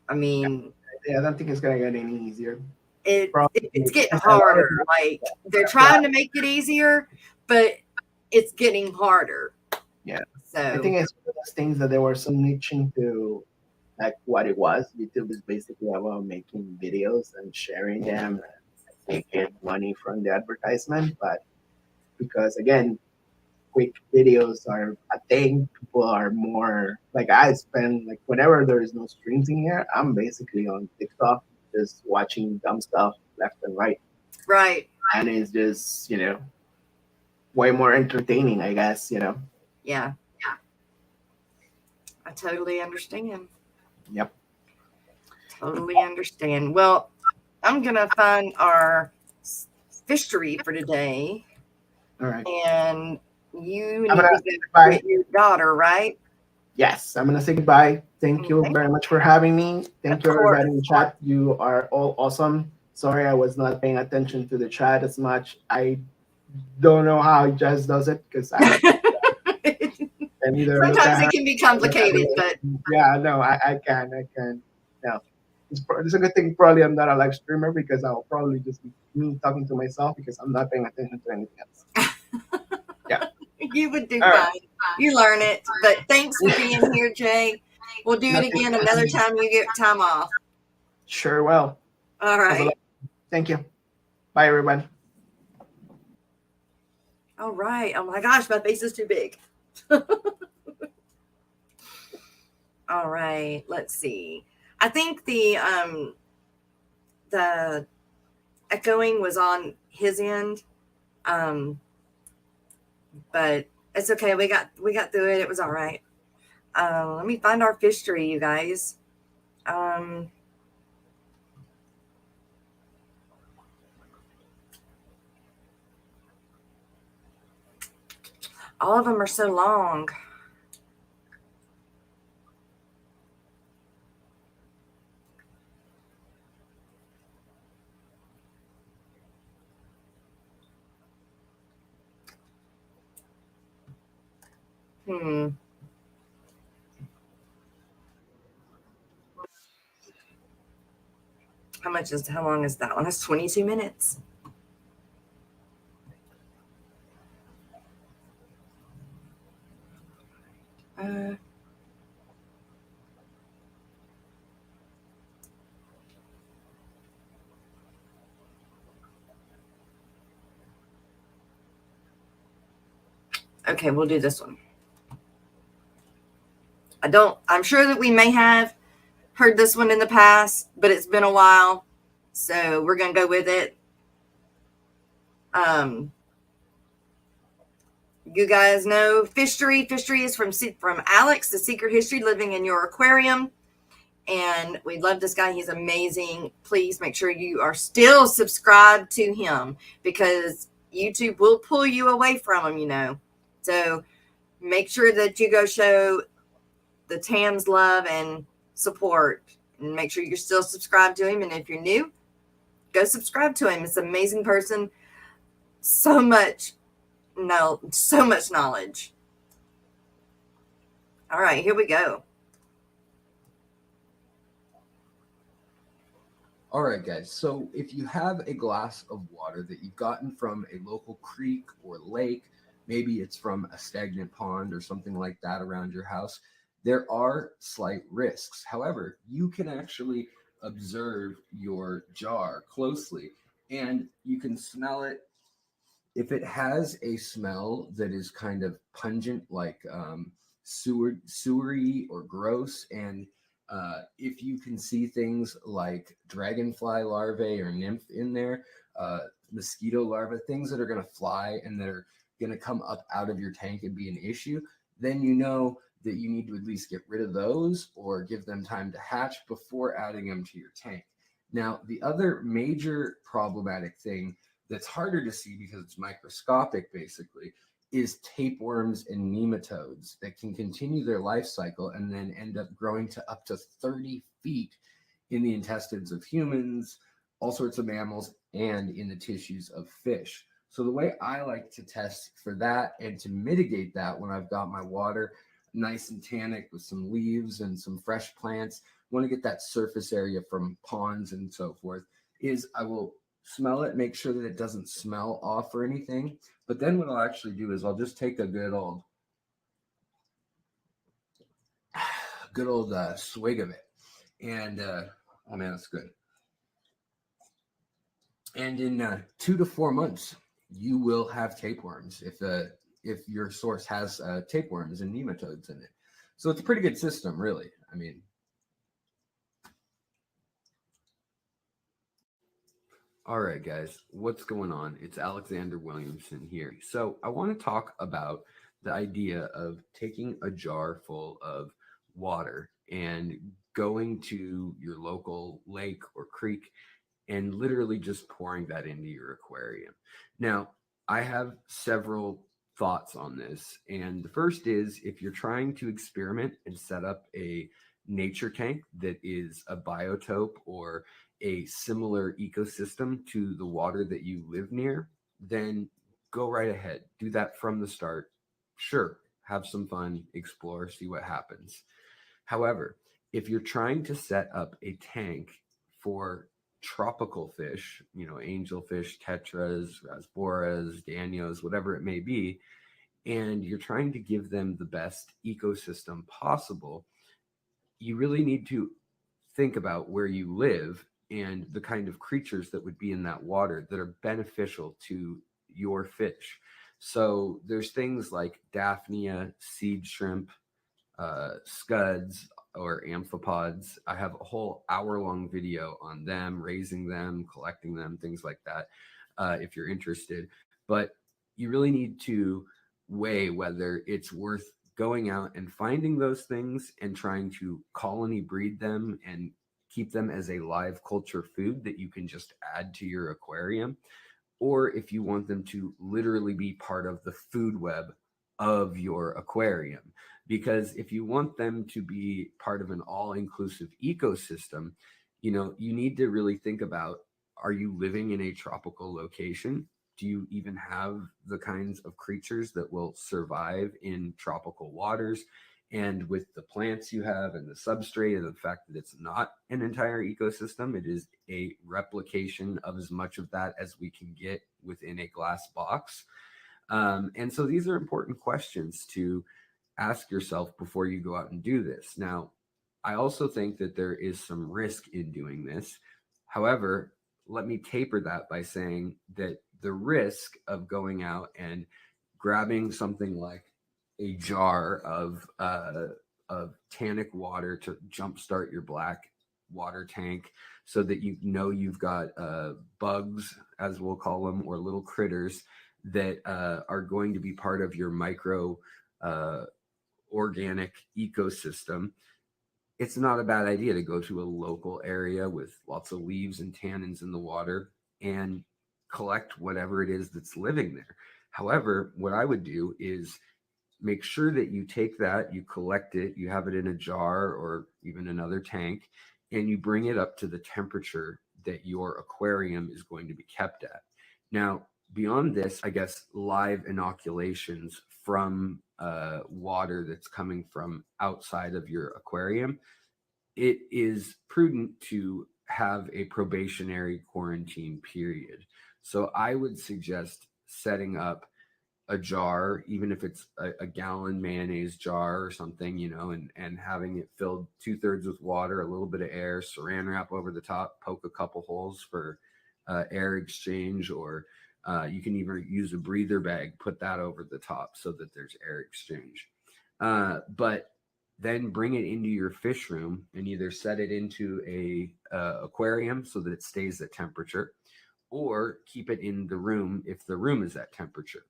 I mean, I don't think it's gonna get any easier. It's getting harder. Like they're trying to make it easier, but it's getting harder. Yeah. So I think it's one of those things that they were so niching to like what it was. YouTube is basically about making videos and sharing them. And they get money from the advertisement, but because again, quick videos are a thing, people are more like I spend like whenever there is no streams in here, I'm basically on TikTok just watching dumb stuff left and right. right. And it's just, way more entertaining, I guess, Yeah. I totally understand. Yep. Totally understand. Well, I'm gonna find our fishery for today, All right. and you need I'm gonna to say go goodbye. with your daughter, right? Yes, I'm gonna say goodbye. Thank you Okay. very much for having me. Thank Of you everybody course. in the chat. You are all awesome. Sorry I was not paying attention to the chat as much. I don't know how Jess does it because I can either look Sometimes at it her can be or look at complicated, it. but Yeah, no, I can. No. It's a good thing probably I'm not a live streamer because I'll probably just be me talking to myself because I'm not paying attention to anything else. Yeah. you would do All right. fine. You learn it. But thanks for being here, Jay. We'll do it Nothing. again another time you get time off. Sure will. All right. Thank you. Bye, everyone. All right. Oh my gosh, my face is too big. All right. Let's see. I think the echoing was on his end. But it's okay. We got through it. It was all right. Let me find our fishery, you guys. All of them are so long. How long is that one? That's 22 minutes. Okay, we'll do this one. I'm sure that we may have heard this one in the past, but it's been a while. So we're going to go with it. You guys know Fishery. Fishery is from Alex, The Secret History Living in Your Aquarium. And we love this guy. He's amazing. Please make sure you are still subscribed to him because YouTube will pull you away from him, So make sure that you go show the Tams love and support and make sure you're still subscribed to him. And if you're new, go subscribe to him. It's an amazing person. So much knowledge. All right, here we go. All right, guys. So if you have a glass of water that you've gotten from a local creek or lake, maybe it's from a stagnant pond or something like that around your house, there are slight risks. However, you can actually observe your jar closely and you can smell it. If it has a smell that is kind of pungent, like sewery or gross, and if you can see things like dragonfly larvae or nymph in there, mosquito larvae, things that are going to fly and that are going to come up out of your tank and be an issue, then you know that you need to at least get rid of those or give them time to hatch before adding them to your tank. Now, the other major problematic thing that's harder to see because it's microscopic basically is tapeworms and nematodes that can continue their life cycle and then end up growing to up to 30 feet in the intestines of humans, all sorts of mammals, and in the tissues of fish. So the way I like to test for that and to mitigate that when I've got my water nice and tannic with some leaves and some fresh plants, want to get that surface area from ponds and so forth, is I will smell it, make sure that it doesn't smell off or anything. But then what I'll actually do is I'll just take a good old good old swig of it. And oh man, that's good. And in 2 to 4 months, you will have tapeworms if your source has tapeworms and nematodes in it. So it's a pretty good system, really. I mean, all right, guys, what's going on? It's Alexander Williamson here. So I want to talk about the idea of taking a jar full of water and going to your local lake or creek and literally just pouring that into your aquarium. Now, I have several thoughts on this. And the first is, if you're trying to experiment and set up a nature tank that is a biotope or a similar ecosystem to the water that you live near, then go right ahead. Do that from the start. Sure, have some fun, explore, see what happens. However, if you're trying to set up a tank for tropical fish, angelfish, tetras, rasboras, danios, whatever it may be, and you're trying to give them the best ecosystem possible, you really need to think about where you live and the kind of creatures that would be in that water that are beneficial to your fish. So there's things like Daphnia, seed shrimp, scuds, or amphipods. I have a whole hour-long video on them, raising them, collecting them, things like that, if you're interested. But you really need to weigh whether it's worth going out and finding those things and trying to colony breed them and keep them as a live culture food that you can just add to your aquarium, or if you want them to literally be part of the food web of your aquarium. Because if you want them to be part of an all-inclusive ecosystem, you need to really think about, are you living in a tropical location? Do you even have the kinds of creatures that will survive in tropical waters? And with the plants you have and the substrate and the fact that it's not an entire ecosystem, it is a replication of as much of that as we can get within a glass box. And so these are important questions to ask yourself before you go out and do this. Now, I also think that there is some risk in doing this. However, let me taper that by saying that the risk of going out and grabbing something like a jar of tannic water to jumpstart your black water tank so that you've got bugs, as we'll call them, or little critters that are going to be part of your micro organic ecosystem, it's not a bad idea to go to a local area with lots of leaves and tannins in the water and collect whatever it is that's living there. However, what I would do is make sure that you take that, you collect it, you have it in a jar or even another tank, and you bring it up to the temperature that your aquarium is going to be kept at. Now, beyond this, I guess live inoculations from water that's coming from outside of your aquarium, it is prudent to have a probationary quarantine period. So I would suggest setting up a jar, even if it's a gallon mayonnaise jar or something, and having it filled 2/3 with water, a little bit of air, saran wrap over the top, poke a couple holes for air exchange, or you can even use a breather bag, put that over the top so that there's air exchange. But then bring it into your fish room and either set it into a aquarium so that it stays at temperature, or keep it in the room if the room is at temperature.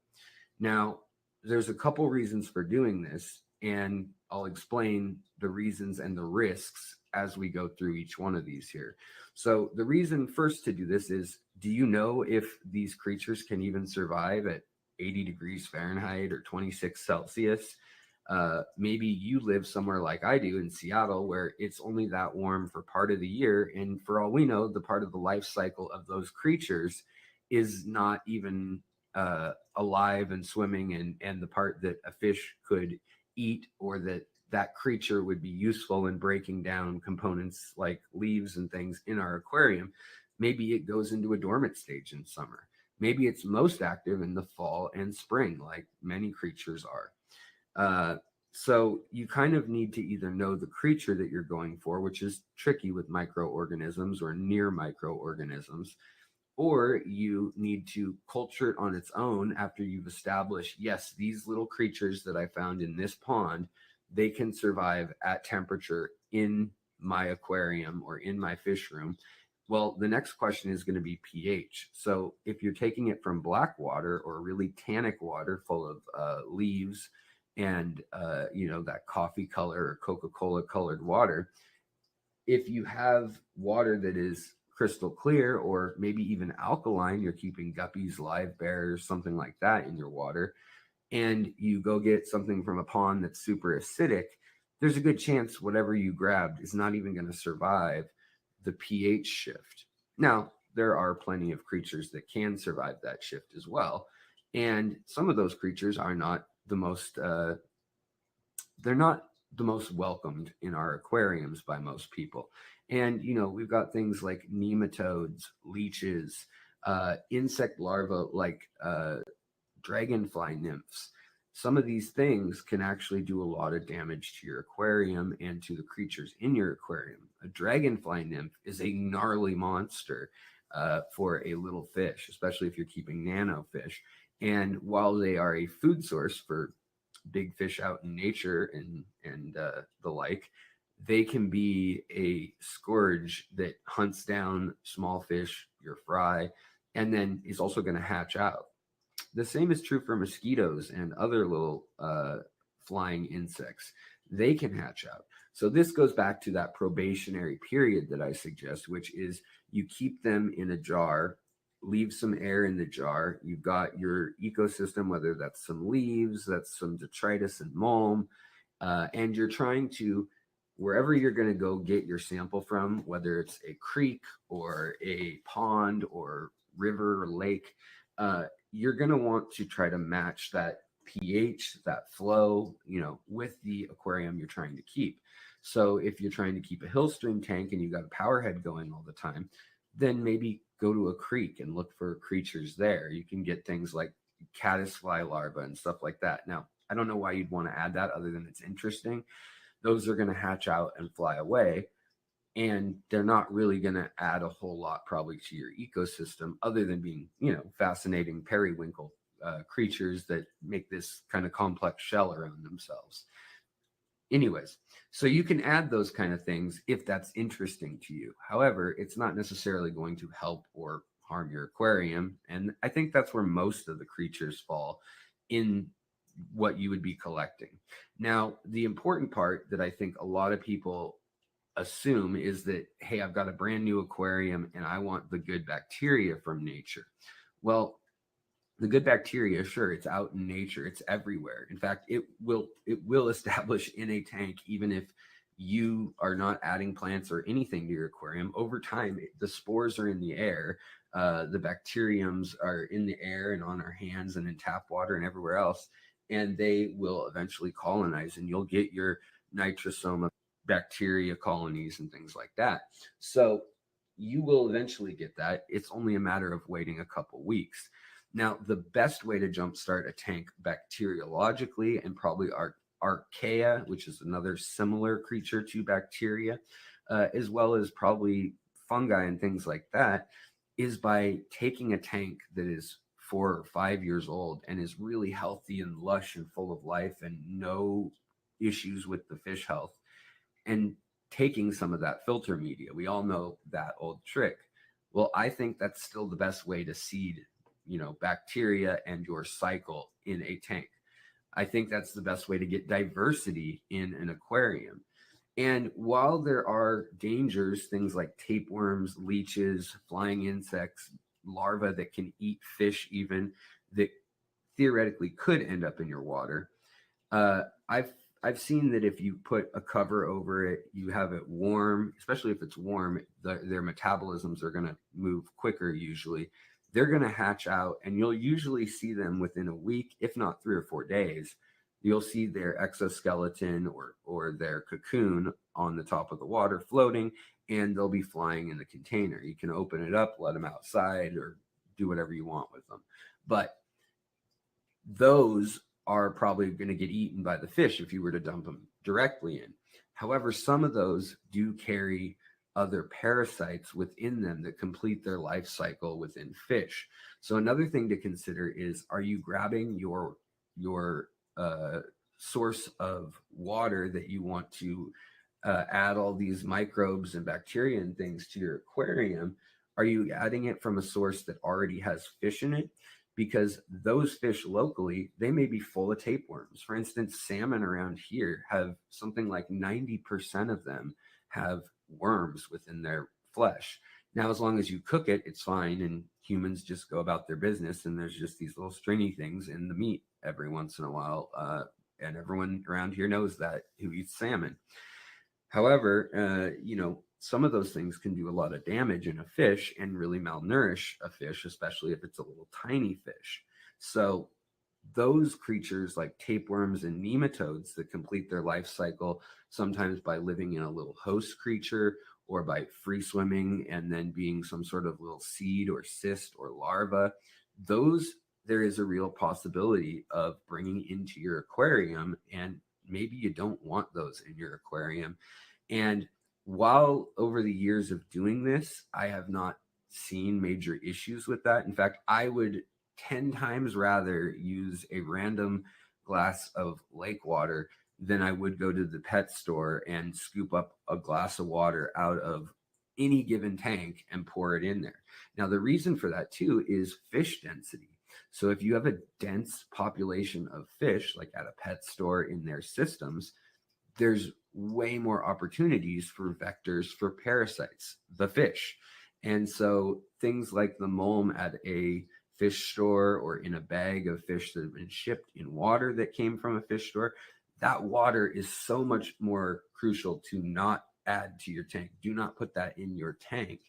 Now, there's a couple reasons for doing this, and I'll explain the reasons and the risks as we go through each one of these here. So the reason first to do this is, do you know if these creatures can even survive at 80 degrees Fahrenheit or 26 Celsius? Maybe you live somewhere like I do in Seattle, where it's only that warm for part of the year. And for all we know, the part of the life cycle of those creatures is not even alive and swimming, and the part that a fish could eat, or that creature would be useful in breaking down components like leaves and things in our aquarium, maybe it goes into a dormant stage in summer. Maybe it's most active in the fall and spring, like many creatures are. So you kind of need to either know the creature that you're going for, which is tricky with microorganisms or near microorganisms, or you need to culture it on its own after you've established, yes, these little creatures that I found in this pond, they can survive at temperature in my aquarium or in my fish room. Well, the next question is going to be pH. So if you're taking it from black water or really tannic water full of leaves and that coffee color or Coca-Cola colored water, if you have water that is crystal clear or maybe even alkaline, you're keeping guppies, live bears, something like that in your water, and you go get something from a pond that's super acidic, there's a good chance whatever you grabbed is not even going to survive the pH shift. Now, there are plenty of creatures that can survive that shift as well. And some of those creatures are not the most, they're not the most welcomed in our aquariums by most people. And, we've got things like nematodes, leeches, insect larvae like dragonfly nymphs. Some of these things can actually do a lot of damage to your aquarium and to the creatures in your aquarium. A dragonfly nymph is a gnarly monster for a little fish, especially if you're keeping nano fish. And while they are a food source for big fish out in nature and the like, they can be a scourge that hunts down small fish, your fry, and then is also going to hatch out. The same is true for mosquitoes and other little flying insects. They can hatch out. So this goes back to that probationary period that I suggest, which is you keep them in a jar, leave some air in the jar. You've got your ecosystem, whether that's some leaves, that's some detritus and mulm, and you're trying to, wherever you're going to go get your sample from, whether it's a creek or a pond or river or lake, you're going to want to try to match that pH, that flow, with the aquarium you're trying to keep. So if you're trying to keep a hill stream tank and you've got a power head going all the time, then maybe go to a creek and look for creatures there. You can get things like caddisfly larvae and stuff like that. Now, I don't know why you'd want to add that other than it's interesting. Those are going to hatch out and fly away. And they're not really going to add a whole lot probably to your ecosystem other than being, fascinating periwinkle creatures that make this kind of complex shell around themselves. Anyways, so you can add those kind of things if that's interesting to you. However, it's not necessarily going to help or harm your aquarium. And I think that's where most of the creatures fall in what you would be collecting. Now, the important part that I think a lot of people assume is that, hey, I've got a brand new aquarium and I want the good bacteria from nature. Well, the good bacteria, sure, it's out in nature, it's everywhere. In fact, it will establish in a tank, even if you are not adding plants or anything to your aquarium. Over time, the spores are in the air, the bacteriums are in the air and on our hands and in tap water and everywhere else, and they will eventually colonize, and you'll get your nitrosoma bacteria colonies and things like that. So you will eventually get that. It's only a matter of waiting a couple weeks. Now, the best way to jumpstart a tank bacteriologically, and probably archaea, which is another similar creature to bacteria, as well as probably fungi and things like that, is by taking a tank that is 4 or 5 years old and is really healthy and lush and full of life and no issues with the fish health, and taking some of that filter media. We all know that old trick. Well, I think that's still the best way to seed, bacteria and your cycle in a tank. I think that's the best way to get diversity in an aquarium. And while there are dangers, things like tapeworms, leeches, flying insects, larvae that can eat fish even, that theoretically could end up in your water, I've seen that if you put a cover over it, you have it warm, especially if it's warm, their metabolisms are going to move quicker usually. They're going to hatch out, and you'll usually see them within a week, if not 3 or 4 days. You'll see their exoskeleton or their cocoon on the top of the water floating, and they'll be flying in the container. You can open it up, let them outside, or do whatever you want with them. But those are probably going to get eaten by the fish if you were to dump them directly in. However, some of those do carry other parasites within them that complete their life cycle within fish. So another thing to consider is, are you grabbing your source of water that you want to add all these microbes and bacteria and things to your aquarium? Are you adding it from a source that already has fish in it? Because those fish locally, they may be full of tapeworms. For instance, salmon around here have something like 90% of them have worms within their flesh. Now, as long as you cook it, it's fine, and humans just go about their business, and there's just these little stringy things in the meat every once in a while. And everyone around here knows that who eats salmon. However, some of those things can do a lot of damage in a fish and really malnourish a fish, especially if it's a little tiny fish. So those creatures like tapeworms and nematodes that complete their life cycle sometimes by living in a little host creature or by free swimming and then being some sort of little seed or cyst or larva, those there is a real possibility of bringing into your aquarium, and maybe you don't want those in your aquarium. And while over the years of doing this, I have not seen major issues with that. In fact, I would 10 times rather use a random glass of lake water than I would go to the pet store and scoop up a glass of water out of any given tank and pour it in there. Now, the reason for that too is fish density. So if you have a dense population of fish, like at a pet store in their systems, there's way more opportunities for vectors for parasites, the fish. And so things like the mulm at a fish store or in a bag of fish that have been shipped in water that came from a fish store, that water is so much more crucial to not add to your tank. Do not put that in your tank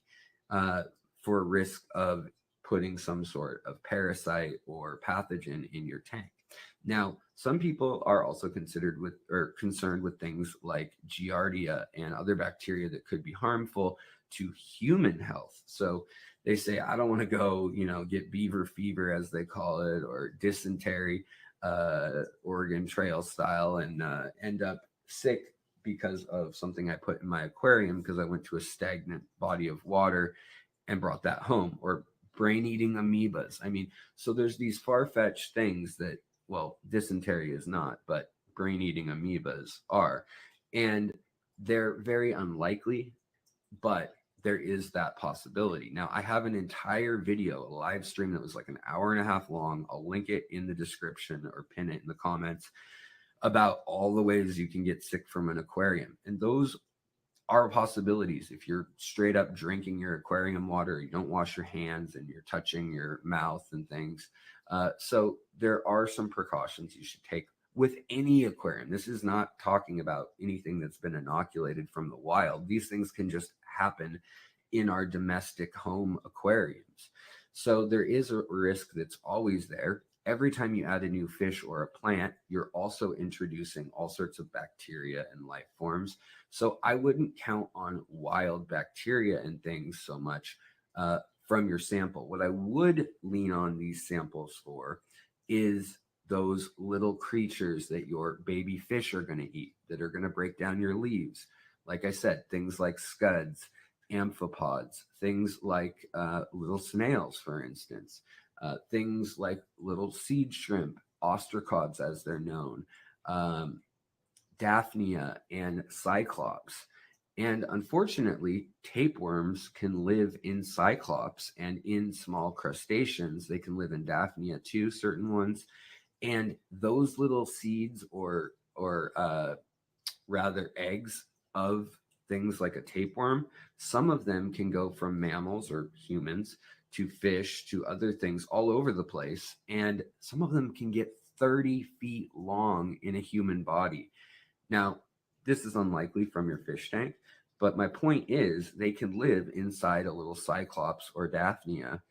for risk of putting some sort of parasite or pathogen in your tank. Now, some people are also concerned with things like Giardia and other bacteria that could be harmful to human health. So they say, I don't want to go, get beaver fever, as they call it, or dysentery, Oregon Trail style, and end up sick because of something I put in my aquarium because I went to a stagnant body of water and brought that home, or brain-eating amoebas. I mean, so there's these far-fetched things that, well, dysentery is not, but brain-eating amoebas are. And they're very unlikely, but there is that possibility. Now, I have an entire video, a live stream that was like an hour and a half long. I'll link it in the description or pin it in the comments about all the ways you can get sick from an aquarium. And those are possibilities. If you're straight up drinking your aquarium water, you don't wash your hands, and you're touching your mouth and things. So there are some precautions you should take with any aquarium. This is not talking about anything that's been inoculated from the wild. These things can just happen in our domestic home aquariums. So there is a risk that's always there. Every time you add a new fish or a plant, you're also introducing all sorts of bacteria and life forms. So I wouldn't count on wild bacteria and things so much from your sample. What I would lean on these samples for is those little creatures that your baby fish are going to eat, that are going to break down your leaves. Like I said, things like scuds, amphipods, things like little snails, for instance. Things like little seed shrimp, ostracods as they're known, Daphnia and Cyclops. And unfortunately, tapeworms can live in Cyclops and in small crustaceans. They can live in Daphnia too, certain ones. And those little seeds or rather eggs of things like a tapeworm, some of them can go from mammals or humans to fish, to other things all over the place. And some of them can get 30 feet long in a human body. Now, this is unlikely from your fish tank, but my point is they can live inside a little Cyclops or Daphnia,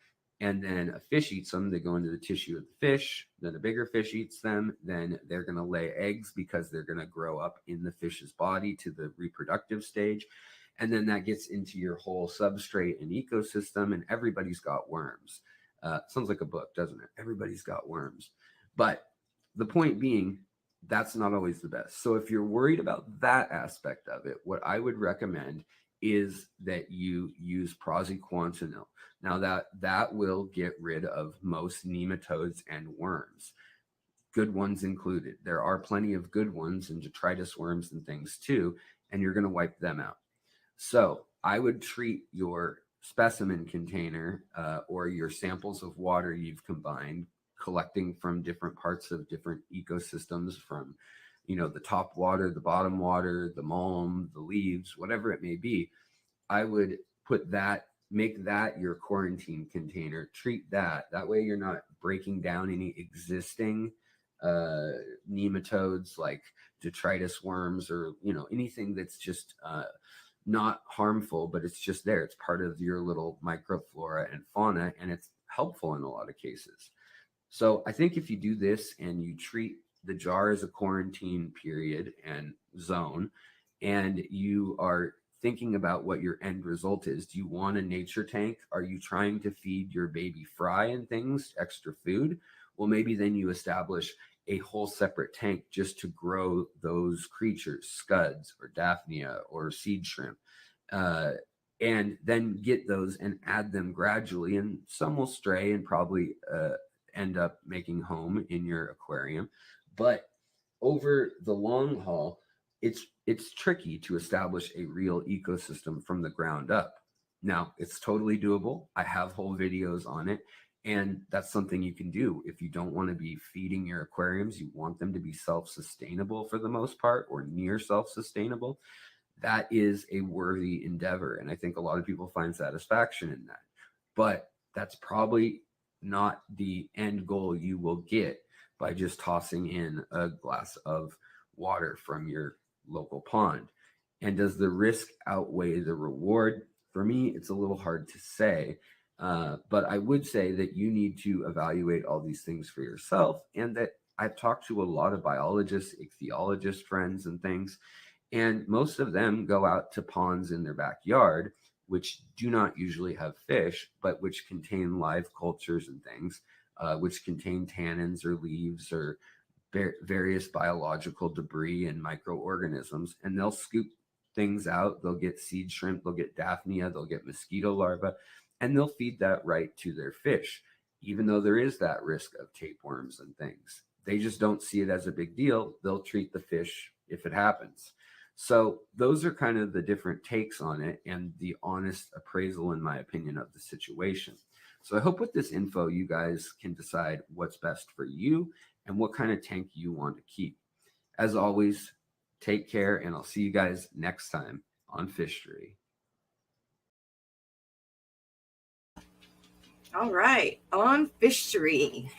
and then a fish eats them. They go into the tissue of the fish, then a bigger fish eats them, then they're going to lay eggs because they're going to grow up in the fish's body to the reproductive stage. And then that gets into your whole substrate and ecosystem, and everybody's got worms. Sounds like a book, doesn't it? Everybody's got worms. But the point being, that's not always the best. So if you're worried about that aspect of it, what I would recommend is that you use praziquantel. Now that will get rid of most nematodes and worms, good ones included. There are plenty of good ones and detritus worms and things too, and you're going to wipe them out. So I would treat your specimen container or your samples of water you've combined, collecting from different parts of different ecosystems, from the top water, the bottom water, the mulm, the leaves, whatever it may be. I would make that your quarantine container. Treat that way you're not breaking down any existing nematodes like detritus worms, or anything that's just not harmful, but it's just there. It's part of your little microflora and fauna, and it's helpful in a lot of cases. So I think if you do this and you treat the jar as a quarantine period and zone, and you are thinking about what your end result is, do you want a nature tank? Are you trying to feed your baby fry and things extra food? Well, maybe then you establish a whole separate tank just to grow those creatures, scuds or daphnia or seed shrimp, and then get those and add them gradually. And some will stray and probably end up making home in your aquarium. But over the long haul, it's tricky to establish a real ecosystem from the ground up. Now, it's totally doable. I have whole videos on it. And that's something you can do if you don't want to be feeding your aquariums. You want them to be self-sustainable for the most part, or near self-sustainable. That is a worthy endeavor. And I think a lot of people find satisfaction in that. But that's probably not the end goal you will get by just tossing in a glass of water from your local pond. And does the risk outweigh the reward? For me, it's a little hard to say. But I would say that you need to evaluate all these things for yourself, and that I've talked to a lot of biologists, ichthyologist friends and things, and most of them go out to ponds in their backyard, which do not usually have fish, but which contain live cultures and things, which contain tannins or leaves or various biological debris and microorganisms, and they'll scoop things out. They'll get seed shrimp, they'll get daphnia, they'll get mosquito larvae, and they'll feed that right to their fish, even though there is that risk of tapeworms and things. They just don't see it as a big deal. They'll treat the fish if it happens. So those are kind of the different takes on it and the honest appraisal, in my opinion, of the situation. So I hope with this info, you guys can decide what's best for you and what kind of tank you want to keep. As always, take care, and I'll see you guys next time on Fishery. All right, on Fishery.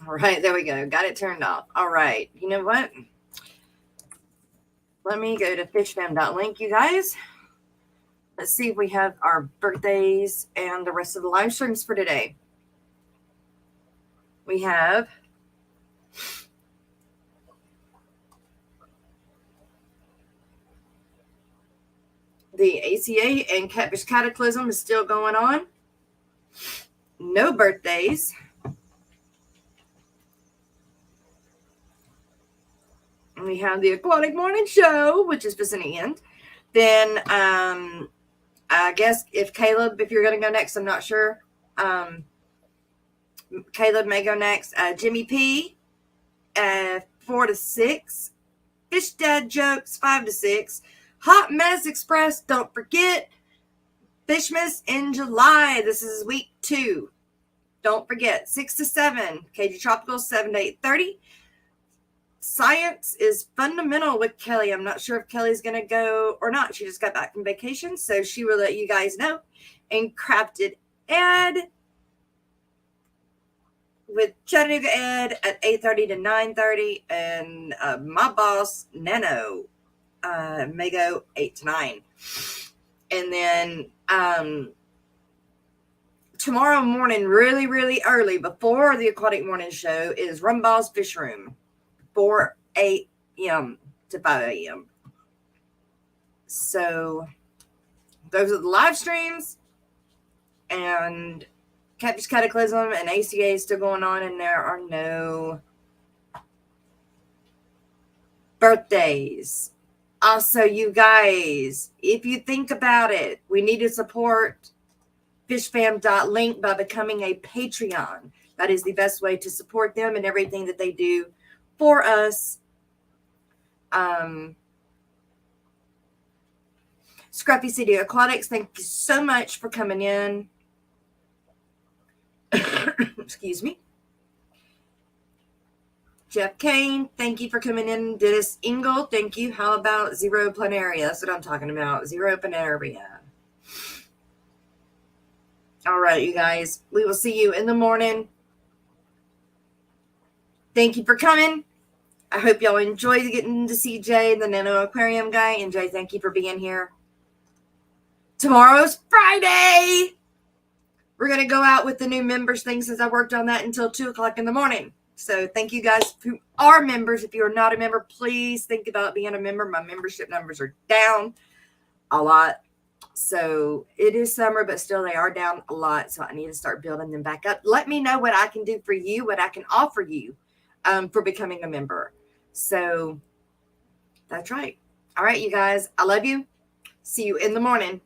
All right, there we go. Got it turned off. All right, you know what? Let me go to fishfam.link, you guys. Let's see if we have our birthdays and the rest of the live streams for today. We have the ACA and Catfish Cataclysm is still going on. No birthdays. And we have the Aquatic Morning Show, which is just an end. Then I guess if you're going to go next, I'm not sure. Caleb may go next. Jimmy P, 4 to 6. Fish Dad Jokes, 5 to 6. Hot Mess Express, don't forget. Fishmas in July. This is week 2. Don't forget, 6 to 7. KG Tropical, 7 to 8:30. Science is Fundamental with Kelly. I'm not sure if Kelly's going to go or not. She just got back from vacation, so she will let you guys know. And Crafted Ed with Chattanooga Ed at 8:30 to 9:30. And my boss, Nano, may go 8 to 9. And then tomorrow morning, really, really early, before the Aquatic Morning Show, is Rumball's Fish Room, 4 a.m. to 5 a.m. So those are the live streams. And Catfish Cataclysm and ACA is still going on, and there are no birthdays. Also, you guys, if you think about it, we need to support fishfam.link by becoming a Patreon. That is the best way to support them and everything that they do for us. Scruffy City Aquatics, thank you so much for coming in. Excuse me. Jeff Kane, thank you for coming in. Dennis Engel, thank you. How about Zero Planaria? That's what I'm talking about. Zero Planaria. All right, you guys. We will see you in the morning. Thank you for coming. I hope y'all enjoyed getting to see Jay, the Nano Aquarium guy. And Jay, thank you for being here. Tomorrow's Friday. We're going to go out with the new members thing since I worked on that until 2 o'clock in the morning. So thank you guys who are members. If you are not a member, please think about being a member. My membership numbers are down a lot. So it is summer, but still they are down a lot. So I need to start building them back up. Let me know what I can do for you, what I can offer you for becoming a member. So that's right. All right, you guys. I love you. See you in the morning.